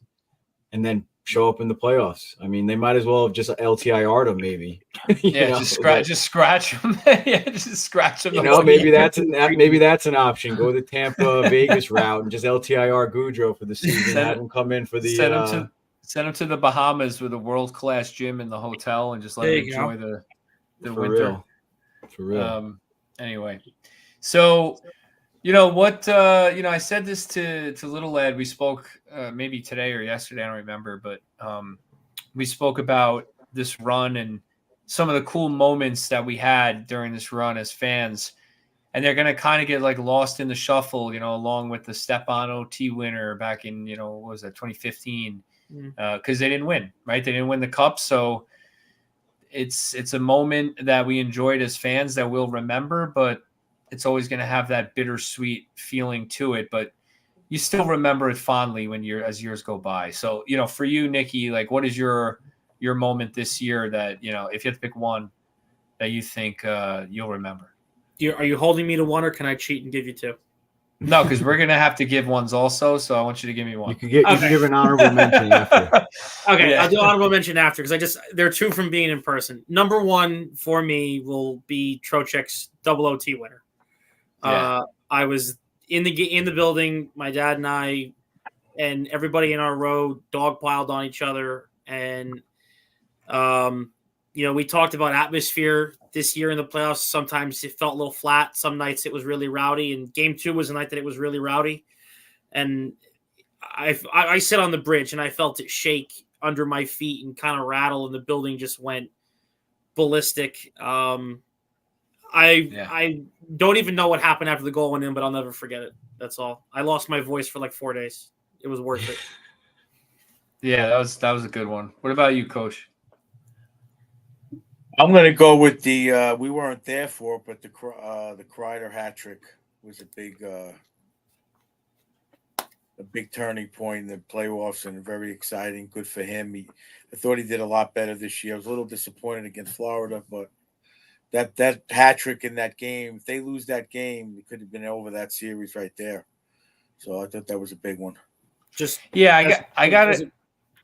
and then show up in the playoffs. I mean, they might as well have just LTIR'd him, maybe. Just scratch him. Just scratch him. Maybe that's an option. Go the Tampa Vegas route and just LTIR Goodrow for the season. Have him come in for the. Send him to the Bahamas with a world-class gym in the hotel and just let him enjoy the winter. For real. Anyway, so I said this to Little Ed. We spoke maybe today or yesterday, I don't remember, but we spoke about this run and some of the cool moments that we had during this run as fans. And they're going to kind of get like lost in the shuffle, along with the Stepan OT winner back in, what was that, 2015. Because they didn't win, right? They didn't win the cup. So it's a moment that we enjoyed as fans that we'll remember, but it's always going to have that bittersweet feeling to it. But you still remember it fondly as years go by. So, for you, Nicky, like what is your moment this year that, if you have to pick one that you think you'll remember? Are you holding me to one, or can I cheat and give you 2? No, because we're gonna have to give ones also. So I want you to give me one. You can give an honorable mention after. Okay, I'll do honorable mention after because there are 2 from being in person. Number 1 for me will be Trocheck's double OT winner. Yeah. I was in the building. My dad and I and everybody in our row dogpiled on each other, and we talked about atmosphere this year in the playoffs. Sometimes it felt a little flat. Some nights it was really rowdy, and game 2 was a night that it was really rowdy. And I sit on the bridge and I felt it shake under my feet and kind of rattle, and the building just went ballistic. I don't even know what happened after the goal went in, but I'll never forget it. That's all. I lost my voice for like 4 days. It was worth it. Yeah, that was a good one. What about you, Coach? I'm going to go with the we weren't there for it, but the Kreider hat trick was a big a big turning point in the playoffs and very exciting. Good for him. I thought he did a lot better this year. I was a little disappointed against Florida, but that hat trick in that game, if they lose that game, it could have been over that series right there. So I thought that was a big one. I got it.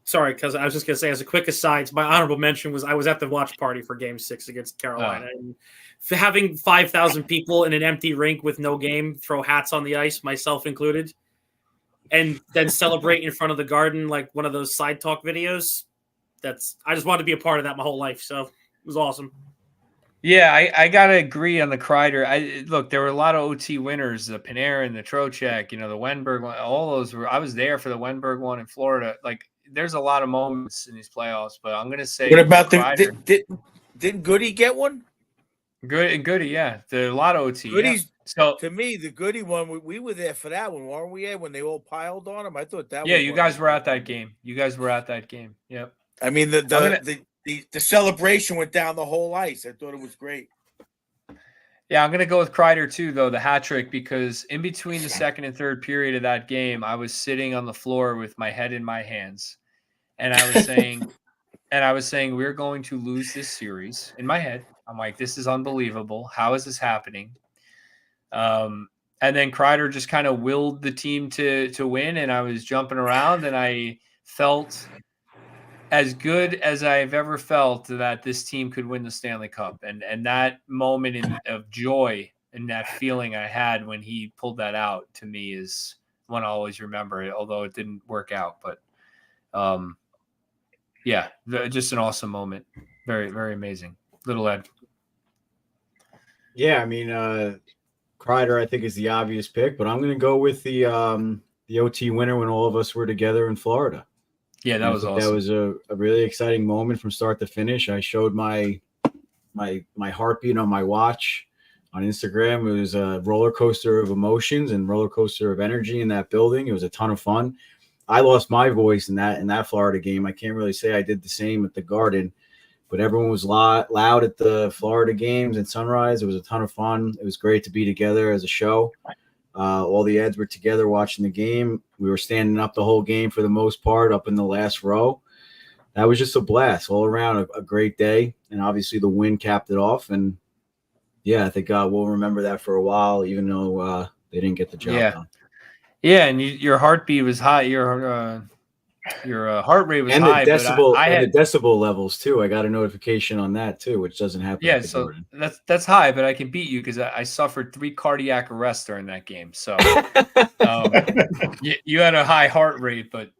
Sorry, because I was just going to say, as a quick aside, my honorable mention was I was at the watch party for Game 6 against Carolina. And having 5,000 people in an empty rink with no game throw hats on the ice, myself included, and then celebrate in front of the Garden like one of those side talk videos, I just wanted to be a part of that my whole life. So it was awesome. Yeah, I got to agree on the Kreider. Look, there were a lot of OT winners, the Panarin, the Trocheck, the Wenberg one, all those were – I was there for the Wenberg one in Florida. Like, there's a lot of moments in these playoffs, but I'm going to say – What about didn't Goody get one? Goody, yeah. There are a lot of OT. Goody's, yeah. So to me, the Goody one, we were there for that one, weren't we, Ed, when they all piled on him? I thought that was you guys were at that game. Yep. I mean, the celebration went down the whole ice. I thought it was great. Yeah, I'm going to go with Kreider too, though, the hat trick, because in between the second and third period of that game, I was sitting on the floor with my head in my hands, and I was saying, we're going to lose this series. In my head, I'm like, this is unbelievable. How is this happening? And then Kreider just kind of willed the team to win, and I was jumping around, and I felt as good as I've ever felt that this team could win the Stanley Cup. And that moment of joy and that feeling I had when he pulled that out, to me, is one I'll always remember, although it didn't work out. But just an awesome moment. Very, very amazing. Little Ed. Yeah, I mean, Kreider, I think, is the obvious pick, but I'm going to go with the OT winner when all of us were together in Florida. Yeah, that was awesome. That was a really exciting moment from start to finish. I showed my heartbeat on my watch on Instagram. It was a roller coaster of emotions and roller coaster of energy in that building. It was a ton of fun. I lost my voice in that Florida game. I can't really say I did the same at the Garden, but everyone was loud at the Florida games and Sunrise. It was a ton of fun. It was great to be together as a show. All the Eds were together watching the game. We were standing up the whole game for the most part, up in the last row. That was just a blast all around, a great day. And obviously the win capped it off. And yeah, I think we'll remember that for a while, even though they didn't get the job done. Yeah, and your heartbeat was high. Your heart rate was and high. The decibel, but I had the decibel levels too. I got a notification on that too, which doesn't happen. Yeah, so that's high, but I can beat you because I suffered 3 cardiac arrests during that game. So you had a high heart rate, but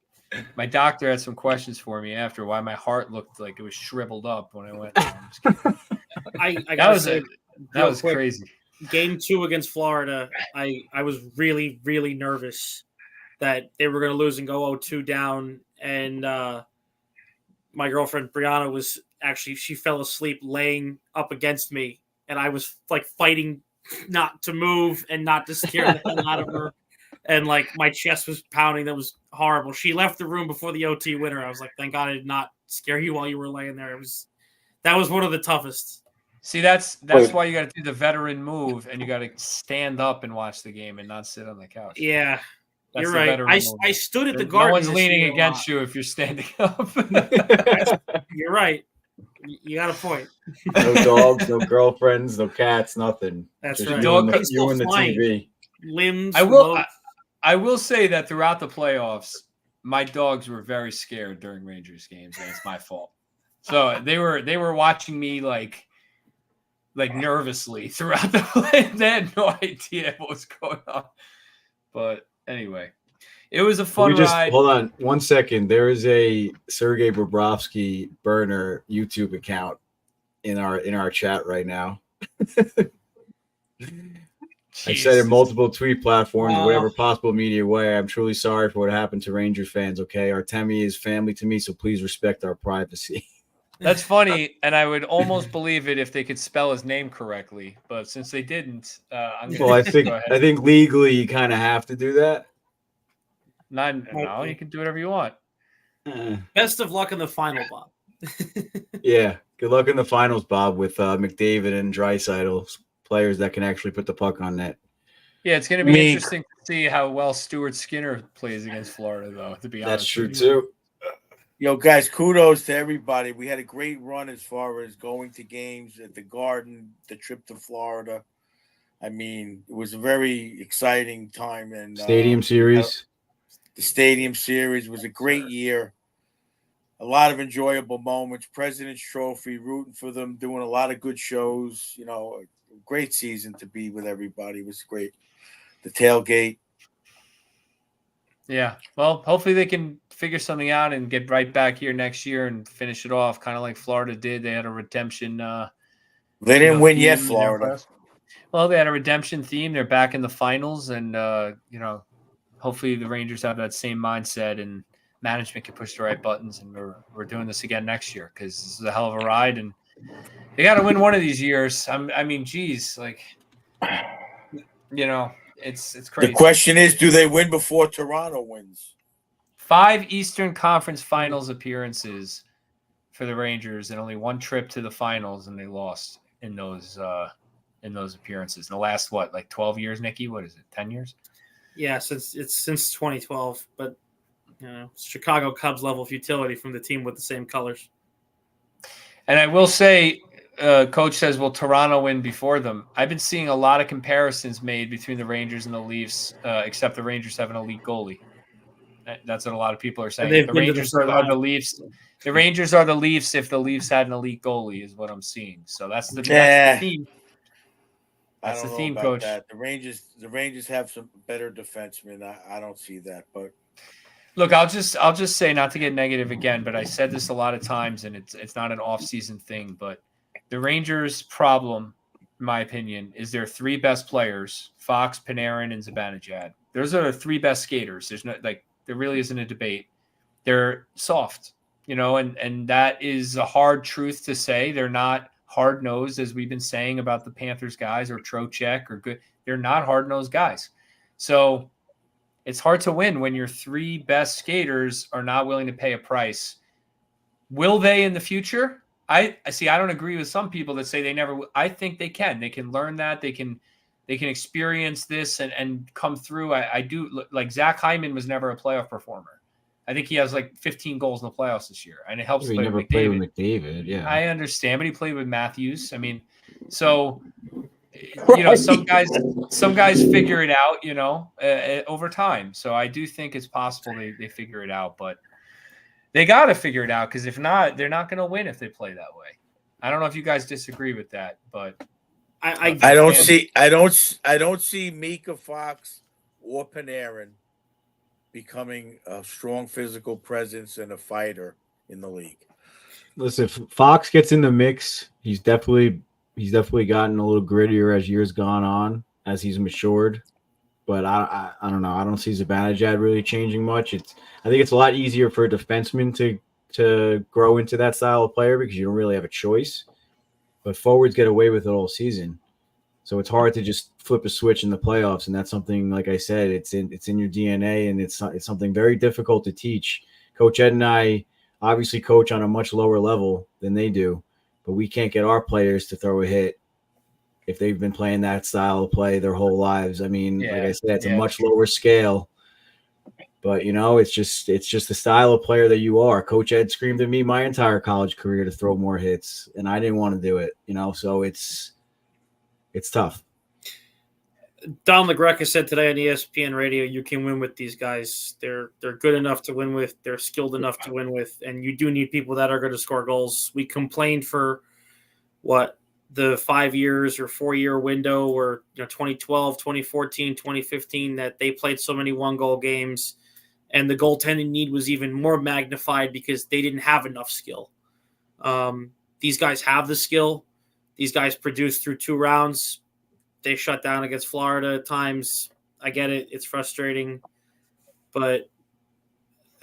my doctor had some questions for me after why my heart looked like it was shriveled up when I went. That was crazy. Game 2 against Florida, I was really, really nervous that they were going to lose and go 0-2 down. And my girlfriend, Brianna, she fell asleep laying up against me. And I was like fighting not to move and not to scare the hell out of her. And like my chest was pounding. That was horrible. She left the room before the OT winner. I was like, thank God I did not scare you while you were laying there. That was one of the toughest. See, that's why you got to do the veteran move, and you got to stand up and watch the game and not sit on the couch. Yeah, that's you're right. I stood at the Garden. No one's leaning against you if you're standing up. You're right. You got a point. No dogs, no girlfriends, no cats, nothing. That's just right. You and the TV. Limbs. I will say that throughout the playoffs, my dogs were very scared during Rangers games, and it's my fault. So they were watching me like nervously throughout the play. They had no idea what was going on. But anyway, it was a fun ride. Hold on 1 second. There is a Sergei Bobrovsky burner YouTube account in our chat right now. I said in multiple tweet platforms, whatever possible media way, I'm truly sorry for what happened to Rangers fans, okay? Artemi is family to me, so please respect our privacy. That's funny, and I would almost believe it if they could spell his name correctly. But since they didn't, I think legally you kind of have to do that. No, you can do whatever you want. Best of luck in the final, Bob. Yeah, good luck in the finals, Bob, with McDavid and Draisaitl, players that can actually put the puck on net. Yeah, it's going to be Meek. interesting to see how well Stuart Skinner plays against Florida, though, to be honest. That's true with you. too. Yo, guys, kudos to everybody. We had a great run as far as going to games at the Garden, the trip to Florida. I mean, it was a very exciting time. And Stadium series. the Stadium Series was a great year. A lot of enjoyable moments. President's Trophy, rooting for them, doing a lot of good shows. You know, a great season to be with everybody. It was great. The tailgate. Yeah. Well, hopefully they can figure something out and get right back here next year and finish it off, kind of like Florida did. They had a redemption. They didn't win yet, theme in their Florida. playoffs. Well, they had a redemption theme. They're back in the finals, and hopefully the Rangers have that same mindset and management can push the right buttons, and we're doing this again next year because this is a hell of a ride, and they got to win one of these years. I mean, geez, like, it's crazy. The question is, do they win before Toronto wins? 5 Eastern Conference Finals appearances for the Rangers, and only one trip to the finals, and they lost in those appearances. In the last 12 years, Nicky? What is it? 10 years? Yeah, since 2012, but Chicago Cubs level of futility from the team with the same colors. And I will say, Coach says, will Toronto win before them? I've been seeing a lot of comparisons made between the Rangers and the Leafs, except the Rangers have an elite goalie. That's what a lot of people are saying. The Rangers are the Leafs. The Rangers are the Leafs if the Leafs had an elite goalie, is what I'm seeing. So that's the theme. That's the theme, Coach. That. The Rangers have some better defensemen. I don't see that, but look, I'll just say, not to get negative again, but I said this a lot of times, and it's not an off-season thing, but the Rangers' problem, in my opinion, is their 3 best players: Fox, Panarin, and Zibanejad. Those are the 3 best skaters. There's there really isn't a debate. They're soft, and that is a hard truth to say. They're not hard-nosed, as we've been saying about the Panthers guys or Trocheck or good. They're not hard-nosed guys. So it's hard to win when your 3 best skaters are not willing to pay a price. Will they in the future? I see. I don't agree with some people that say they never. I think they can. They can learn that. They can experience this and come through. I do. Like Zach Hyman was never a playoff performer. I think he has 15 goals in the playoffs this year, and it helps. He never played with McDavid. Yeah, I understand, but he played with Matthews. I mean, so right. some guys figure it out, over time. So I do think it's possible they figure it out, but they got to figure it out, because if not, they're not going to win if they play that way. I don't know if you guys disagree with that, but I don't see Mika, Fox, or Panarin becoming a strong physical presence and a fighter in the league. Listen, if Fox gets in the mix, he's definitely gotten a little grittier as years gone on, as he's matured. But I don't know. I don't see Zibanejad really changing much. I think it's a lot easier for a defenseman to grow into that style of player, because you don't really have a choice. But forwards get away with it all season, so it's hard to just flip a switch in the playoffs. And that's something, like I said, it's in your DNA, and it's something very difficult to teach. Coach Ed and I obviously coach on a much lower level than they do, but we can't get our players to throw a hit if they've been playing that style of play their whole lives. I mean, like I said, it's a much lower scale, but it's just the style of player that you are. Coach Ed screamed at me my entire college career to throw more hits, and I didn't want to do it, so it's tough. Don LaGreca said today on ESPN radio, you can win with these guys. They're good enough to win with. They're skilled enough to win with, and you do need people that are going to score goals. We complained for the 5 years or 4 year window, or 2012, 2014, 2015, that they played so many 1-goal games, and the goaltending need was even more magnified because they didn't have enough skill. These guys have the skill. These guys produced through 2 rounds. They shut down against Florida at times. I get it. It's frustrating, but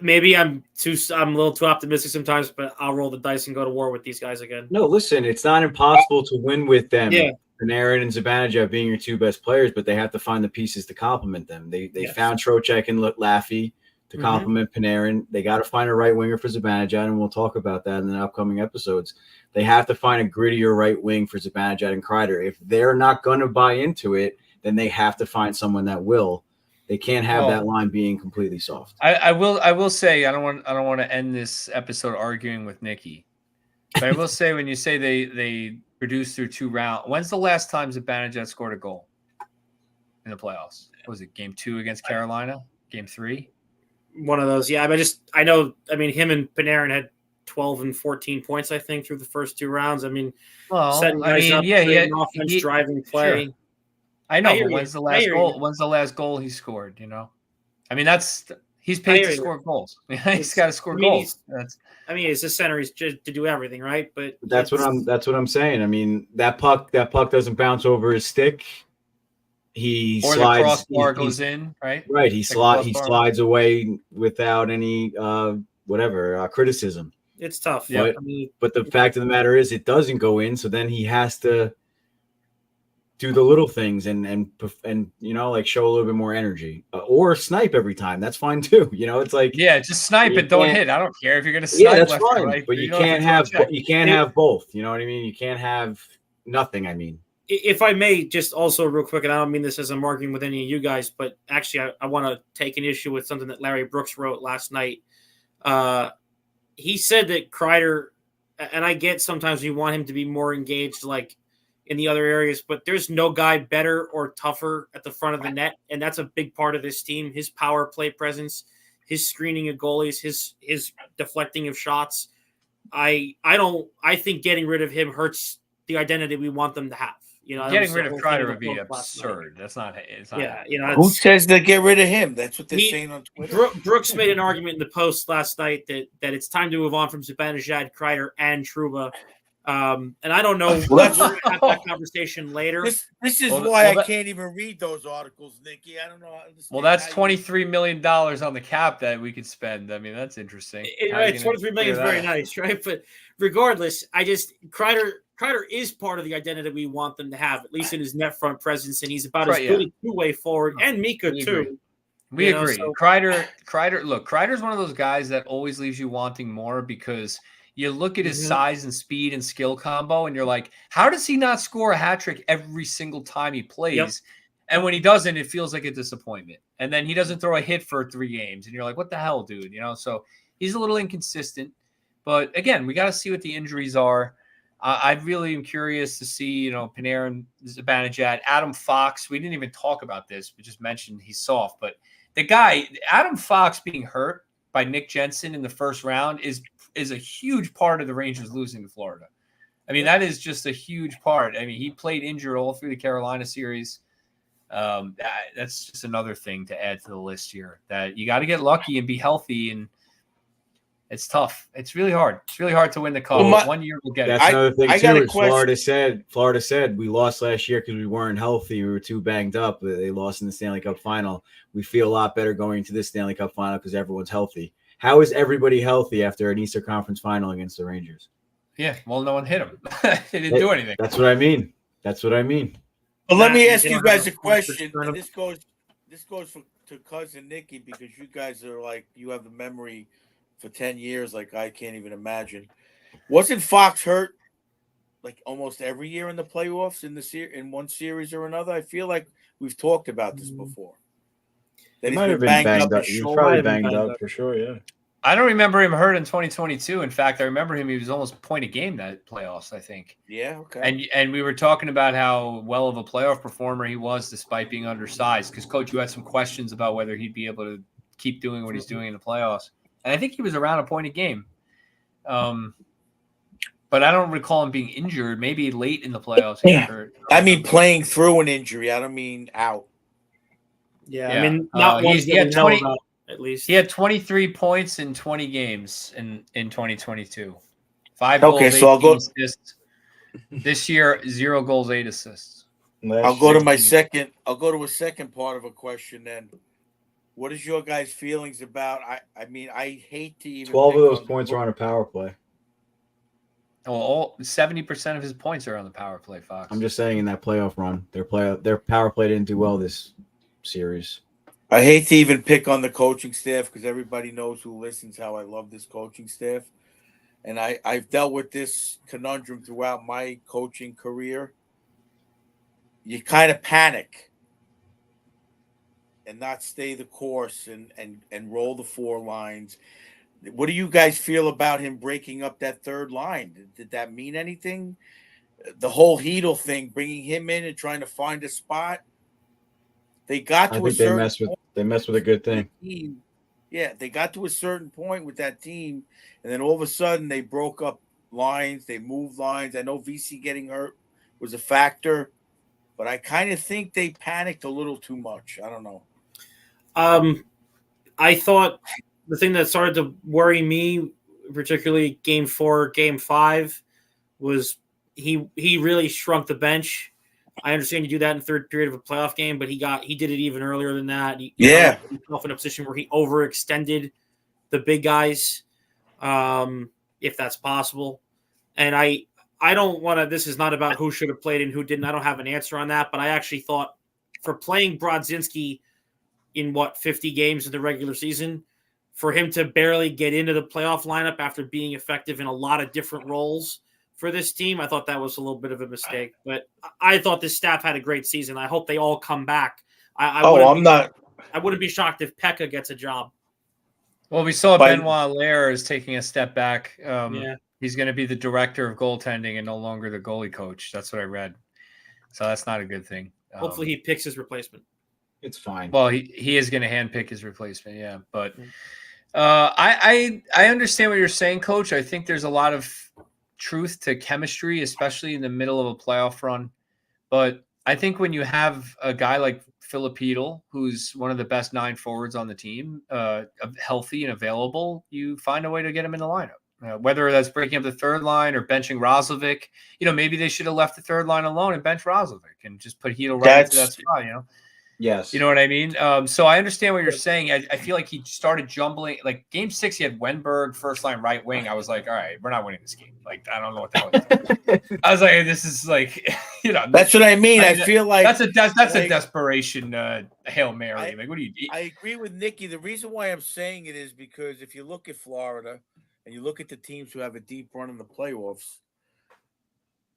maybe I'm a little too optimistic sometimes, but I'll roll the dice and go to war with these guys again. No, listen, it's not impossible to win with them. Yeah. Panarin and Zibanejad being your 2 best players, but they have to find the pieces to complement them. They found Trocheck and Laffy to complement Panarin. They got to find a right winger for Zibanejad, and we'll talk about that in the upcoming episodes. They have to find a grittier right wing for Zibanejad and Kreider. If they're not going to buy into it, then they have to find someone that will. They can't have that line being completely soft. I will say I don't want to end this episode arguing with Nicky, but I will say when you say they produced through 2 rounds, when's the last time Zibanejad scored a goal in the playoffs? What was it game 2 against Carolina? Game 3? One of those, yeah. I know. I mean, him and Panarin had 12 and 14 points, I think, through the first 2 rounds. I mean, setting guys up, creating offense, driving play. Sure. I know, but when's the last goal? When's the last goal he scored? You know, I mean, he's paid to score goals. He's got to score goals. As a center, he's just to do everything, right? But that's what I'm saying. I mean, that puck doesn't bounce over his stick. He or slides. The crossbar goes in, right? Right. He slides away without any criticism. It's tough. Yeah. But the fact of the matter is, it doesn't go in. So then he has to do the little things and like show a little bit more energy or snipe every time. That's fine too. It's like, just snipe it. Don't hit. I don't care if you're going to snipe. Yeah, that's fine. Right, but you can't have both. You know what I mean? You can't have nothing. I mean, if I may, just also real quick, and I don't mean this as I'm arguing with any of you guys, but actually I want to take an issue with something that Larry Brooks wrote last night. He said that Kreider, and I get sometimes we want him to be more engaged, like in the other areas, but there's no guy better or tougher at the front of the net, and that's a big part of this team. His power play presence, his screening of goalies, his deflecting of shots. I think getting rid of him hurts the identity we want them to have. Getting rid of Kreider would be absurd. That's not. It's not. Yeah, who says to get rid of him? That's what they're saying on Twitter. Brooks made an argument in the post last night that it's time to move on from Zibanejad, Kreider, and Trouba. And I don't know. We're going to have that conversation later. This is why I can't even read those articles, Nicky. I don't know. Well, that's $23 million on the cap that we could spend. I mean, that's interesting. Right, $23 million is very nice, right? But regardless, Kreider is part of the identity we want them to have, at least in his net front presence, and he's about as good a two-way forward, and Mika too. We agree. Kreider. Look, Kreider's one of those guys that always leaves you wanting more because you look at his size and speed and skill combo, and you're like, how does he not score a hat trick every single time he plays? Yep. And when he doesn't, it feels like a disappointment. And then he doesn't throw a hit for 3 games, and you're like, what the hell, dude? So he's a little inconsistent. But again, we got to see what the injuries are. I really am curious to see, Panarin, Zibanejad, Adam Fox. We didn't even talk about this. We just mentioned he's soft. But the guy, Adam Fox being hurt by Nick Jensen in the first round is a huge part of the Rangers losing to Florida. I mean, that is just a huge part. I mean, he played injured all through the Carolina series. That's just another thing to add to the list here, that you got to get lucky and be healthy, and it's tough. It's really hard. It's really hard to win the cup. Well, 1 year we'll get it. That's another thing too. Florida said we lost last year because we weren't healthy. We were too banged up. They lost in the Stanley Cup final. We feel a lot better going into this Stanley Cup final because everyone's healthy. How is everybody healthy after an Eastern Conference final against the Rangers? Yeah, well, no one hit them. They didn't do anything. That's what I mean. Well, let me ask you guys a question. And this goes to cousin Nicky, because you guys are like, you have the memory for 10 years like I can't even imagine. Wasn't Fox hurt like almost every year in the playoffs in one series or another? I feel like we've talked about this before. That he might have been banged up. He was probably banged up for sure, yeah. I don't remember him hurt in 2022. In fact, I remember he was almost point a game that playoffs, I think. Yeah, okay. And we were talking about how well of a playoff performer he was despite being undersized, because, Coach, you had some questions about whether he'd be able to keep doing what he's doing in the playoffs. And I think he was around a point a game. But I don't recall him being injured. Maybe late in the playoffs he got hurt. I mean playing through an injury. I don't mean out. Yeah. I mean, not ones he had 20 about, at least. He had 23 points in 20 games in 2022. 5 goals, 18 assists. This year, 0 goals, 8 assists. I'll go to a second part of a question then. What is your guys' feelings about? I mean, I hate to even. 12 of those points are on a power play. Well, 70% of his points are on the power play, Fox. I'm just saying, in that playoff run, their power play didn't do well this series. I hate to even pick on the coaching staff, because everybody knows who listens how I love this coaching staff. And I've dealt with this conundrum throughout my coaching career. You kind of panic and not stay the course and roll the 4 lines. What do you guys feel about him breaking up that third line? Did that mean anything? The whole Heedle thing, bringing him in and trying to find a spot. They got I to a think they certain messed with a good thing. team. Yeah, they got to a certain point with that team, and then all of a sudden they broke up lines. They moved lines. I know VC getting hurt was a factor, but I kind of think they panicked a little too much. I don't know. I thought the thing that started to worry me, particularly Game 4, Game 5, was he really shrunk the bench. I understand you do that in the third period of a playoff game, but he did it even earlier than that. He got himself in a position where he overextended the big guys, if that's possible. And I don't want to. This is not about who should have played and who didn't. I don't have an answer on that, but I actually thought for playing Brodzinski in 50 games in the regular season, for him to barely get into the playoff lineup after being effective in a lot of different roles for this team, I thought that was a little bit of a mistake. But I thought this staff had a great season. I hope they all come back. I wouldn't be shocked if Pekka gets a job. Well, we saw Benoit Allaire is taking a step back. He's going to be the director of goaltending and no longer the goalie coach. That's what I read. So that's not a good thing. Hopefully he picks his replacement. It's fine. Well, he is going to handpick his replacement, yeah. But I understand what you're saying, Coach. I think there's a lot of truth to chemistry, especially in the middle of a playoff run. But I think when you have a guy like Philip Heedle, who's one of the best 9 forwards on the team, healthy and available, you find a way to get him in the lineup. Whether that's breaking up the third line or benching Roslovic, maybe they should have left the third line alone and bench Roslovic and just put Heedle right into that spot, Yes. You know what I mean? So I understand what you're saying. I feel like he started jumbling. Like Game 6, he had Wenberg, first line right wing. I was like, all right, we're not winning this game. Like, I don't know what the hell he's doing. I was like, this is like, That's what I mean. I feel like that's a desperation Hail Mary. Like, what do you do? I agree with Nicky. The reason why I'm saying it is because if you look at Florida and you look at the teams who have a deep run in the playoffs,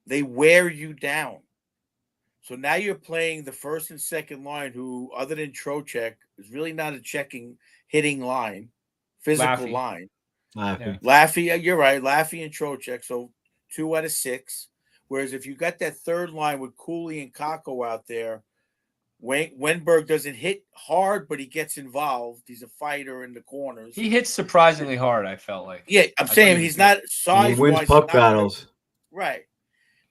they wear you down. So now you're playing the first and second line, who, other than Trocheck, is really not a hitting line, physical line. Laffy, you're right. Laffy and Trocheck, so 2 out of 6. Whereas if you got that third line with Cooley and Kakko out there, Wenberg doesn't hit hard, but he gets involved. He's a fighter in the corners. He hits surprisingly hard, I felt like. Yeah, I'm saying he's not size-wise. He wins puck battles. Right.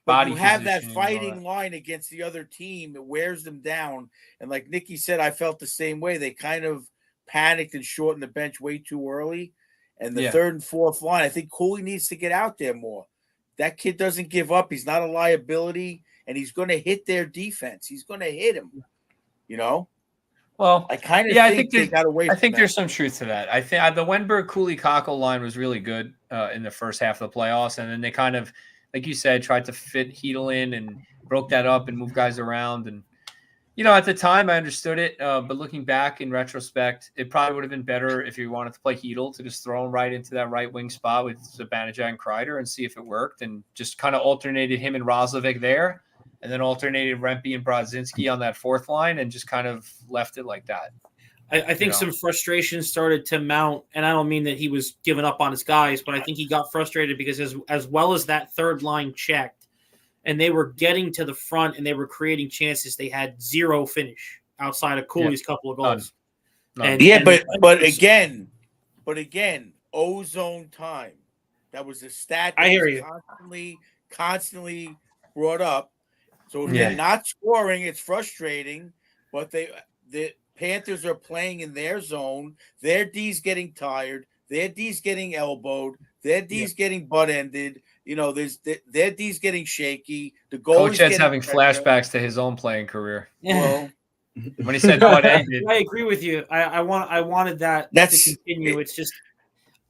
But you have that fighting line against the other team. It wears them down. And like Nicky said, I felt the same way. They kind of panicked and shortened the bench way too early. And the third and fourth line, I think Cooley needs to get out there more. That kid doesn't give up. He's not a liability, and he's going to hit their defense. He's going to hit him, Well, I kind of think they got away. I think there's some truth to that. I think the Wenberg Cooley Kakko line was really good in the first half of the playoffs, and then they kind of, like you said, tried to fit Heedle in and broke that up and move guys around. And, at the time I understood it. But looking back in retrospect, it probably would have been better if you wanted to play Heedle to just throw him right into that right wing spot with Zibanejad and Kreider and see if it worked, and just kind of alternated him and Roslovic there, and then alternated Rempe and Brodzinski on that fourth line and just kind of left it like that. I think some frustration started to mount, and I don't mean that he was giving up on his guys, but I think he got frustrated because as well as that third line checked, and they were getting to the front and they were creating chances, they had 0 finish outside of Cooley's couple of goals. None. But again, ozone time. That was a stat that I hear you. constantly brought up. So if they're not scoring, it's frustrating, but the Panthers are playing in their zone. Their D's getting tired. Their D's getting elbowed. Their D's getting butt-ended. Their D's getting shaky. The Coach is having flashbacks to his own playing career. Well, when he said butt-ended. I agree with you. I wanted that to continue. It's just,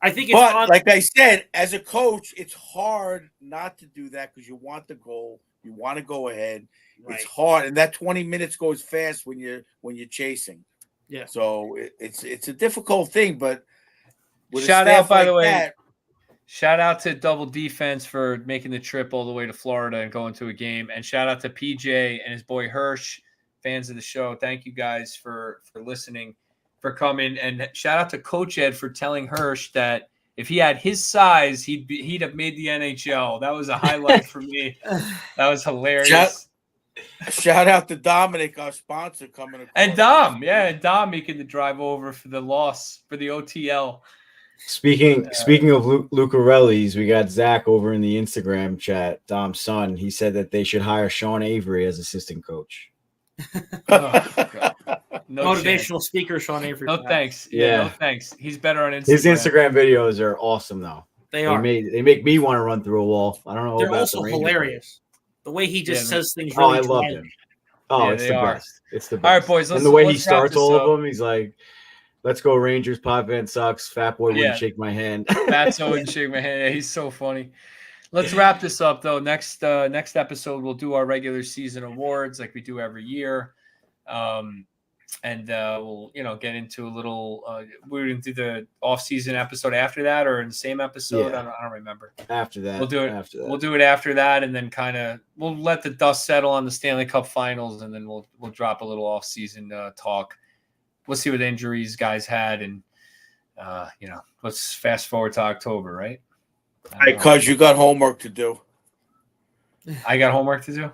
I think it's like I said, as a coach, it's hard not to do that because you want the goal. You want to go ahead. Right. It's hard, and that 20 minutes goes fast when you're chasing. Yeah. So it's a difficult thing, but shout out, by the way. Shout out to Double Defense for making the trip all the way to Florida and going to a game, and shout out to PJ and his boy Hirsch fans of the show. Thank you guys for listening, for coming, and shout out to Coach Ed for telling Hirsch that if he had his size, he'd have made the NHL. That was a highlight for me. That was hilarious. Shout out to Dominic, our sponsor, coming across. And Dom making the drive over for the loss for the OTL. Speaking of Lucarellis, we got Zach over in the Instagram chat, Dom's son. He said that they should hire Sean Avery as assistant coach. No Motivational chance. speaker Sean Avery. No thanks. Yeah. No thanks. He's better on Instagram. His Instagram videos are awesome, though. They are. They make me want to run through a wall. I don't know. They're about also the Rangers. hilarious. The way he just says things. Oh, Really I love dry. him. Oh, Yeah, it's they the are. best. It's the best. All right, boys. And the way he let's wrap starts this all up. of them, he's like, "Let's go Rangers. Pop Van sucks. Fat boy wouldn't shake my hand." Fatso and shake my hand. Yeah, he's so funny. Let's wrap this up though. Next episode we'll do our regular season awards like we do every year, and we'll get into a little. We're gonna do the off-season episode after that, or in the same episode. Yeah. I don't remember. After that, We'll do it. After that. We'll do it after that, and then we'll let the dust settle on the Stanley Cup Finals, and then we'll drop a little off-season talk. We'll see what injuries guys had, and let's fast forward to October, right? Because you got homework to do. I got homework to do.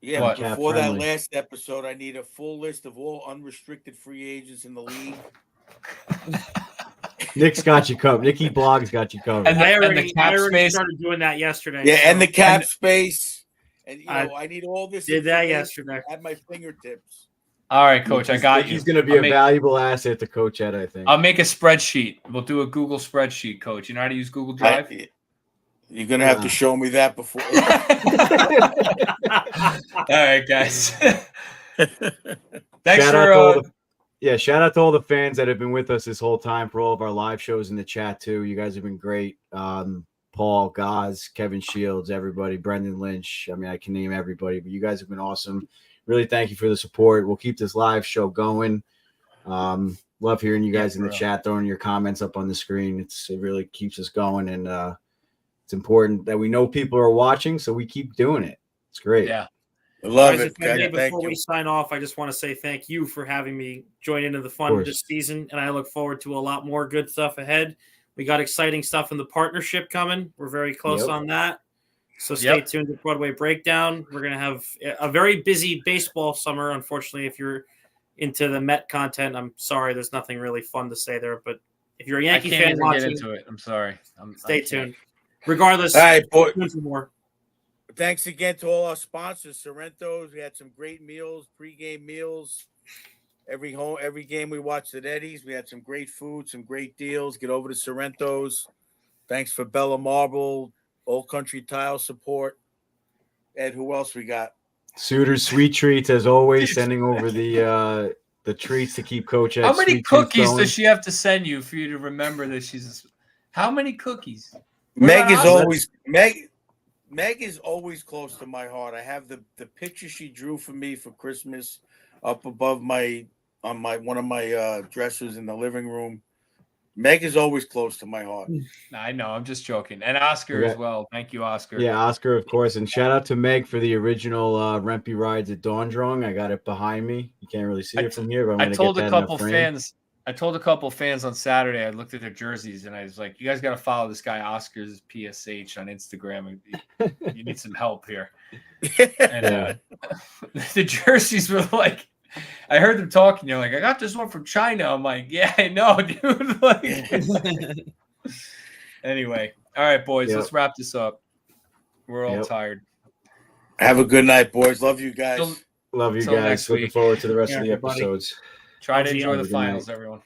Yeah, What? before that Friendly. last episode, I need a full list of all unrestricted free agents in the league. Nick's got you covered. Nicky Blogs got you covered. And I the already cap space. started doing that yesterday. Yeah, so and the cap space. And I I need all this. did that information yesterday. at my fingertips. All right, Coach, I got you. He's going to be a valuable asset to Coach Ed, I think. I'll make a spreadsheet. We'll do a Google spreadsheet, Coach. You know how to use Google Drive? You're gonna have to show me that before. All right, guys. Thanks Shout out for shout out to all the fans that have been with us this whole time for all of our live shows in the chat too. You guys have been great. Paul, Gaz, Kevin Shields, everybody, Brendan Lynch. I mean, I can name everybody, but you guys have been awesome. Really thank you for the support. We'll keep this live show going. Love hearing you guys in the chat, throwing your comments up on the screen. It really keeps us going, and it's important that we know people are watching, so we keep doing it. It's great. Yeah. I love Guys, it. if I may, Thank before you. we sign off, I just want to say thank you for having me join into the fun of this season, and I look forward to a lot more good stuff ahead. We got exciting stuff in the partnership coming. We're very close on that. So stay tuned to Broadway Breakdown. We're going to have a very busy baseball summer. Unfortunately, if you're into the Met content, I'm sorry. There's nothing really fun to say there. But if you're a Yankee fan get watching, into it. I'm sorry. Stay tuned. Regardless, All right, boy. more. Thanks again to all our sponsors, Sorrento's. We had some great meals, pregame meals. Every game we watched at Eddie's, we had some great food, some great deals. Get over to Sorrento's. Thanks for Bella Marble, Old Country Tile support. Ed, who else we got? Suitors Sweet Treats, as always, sending over the treats to keep Coach Ed. How many Sweet Treats cookies going. does she have to send you for you to remember that she's? How many cookies? Meg is always close to my heart. I have the picture she drew for me for Christmas up above one of my dressers in the living room. Meg is always close to my heart. I know, I'm just joking. And Oscar as well. Thank you, Oscar. Yeah, Oscar, of course. And shout out to Meg for the original Rempy rides at Dawn Drawing. I got it behind me. You can't really see it from here, but I told a couple fans on Saturday, I looked at their jerseys and I was like, you guys got to follow this guy, Oscar's PSH on Instagram. You need some help here. And the jerseys were like, I heard them talking. You're like, I got this one from China. I'm like, yeah, I know, dude. Anyway, all right, boys, let's wrap this up. We're all tired. Have a good night, boys. Love you guys. Love you guys. Looking forward to the rest of the episodes. Try to enjoy the finals, everyone.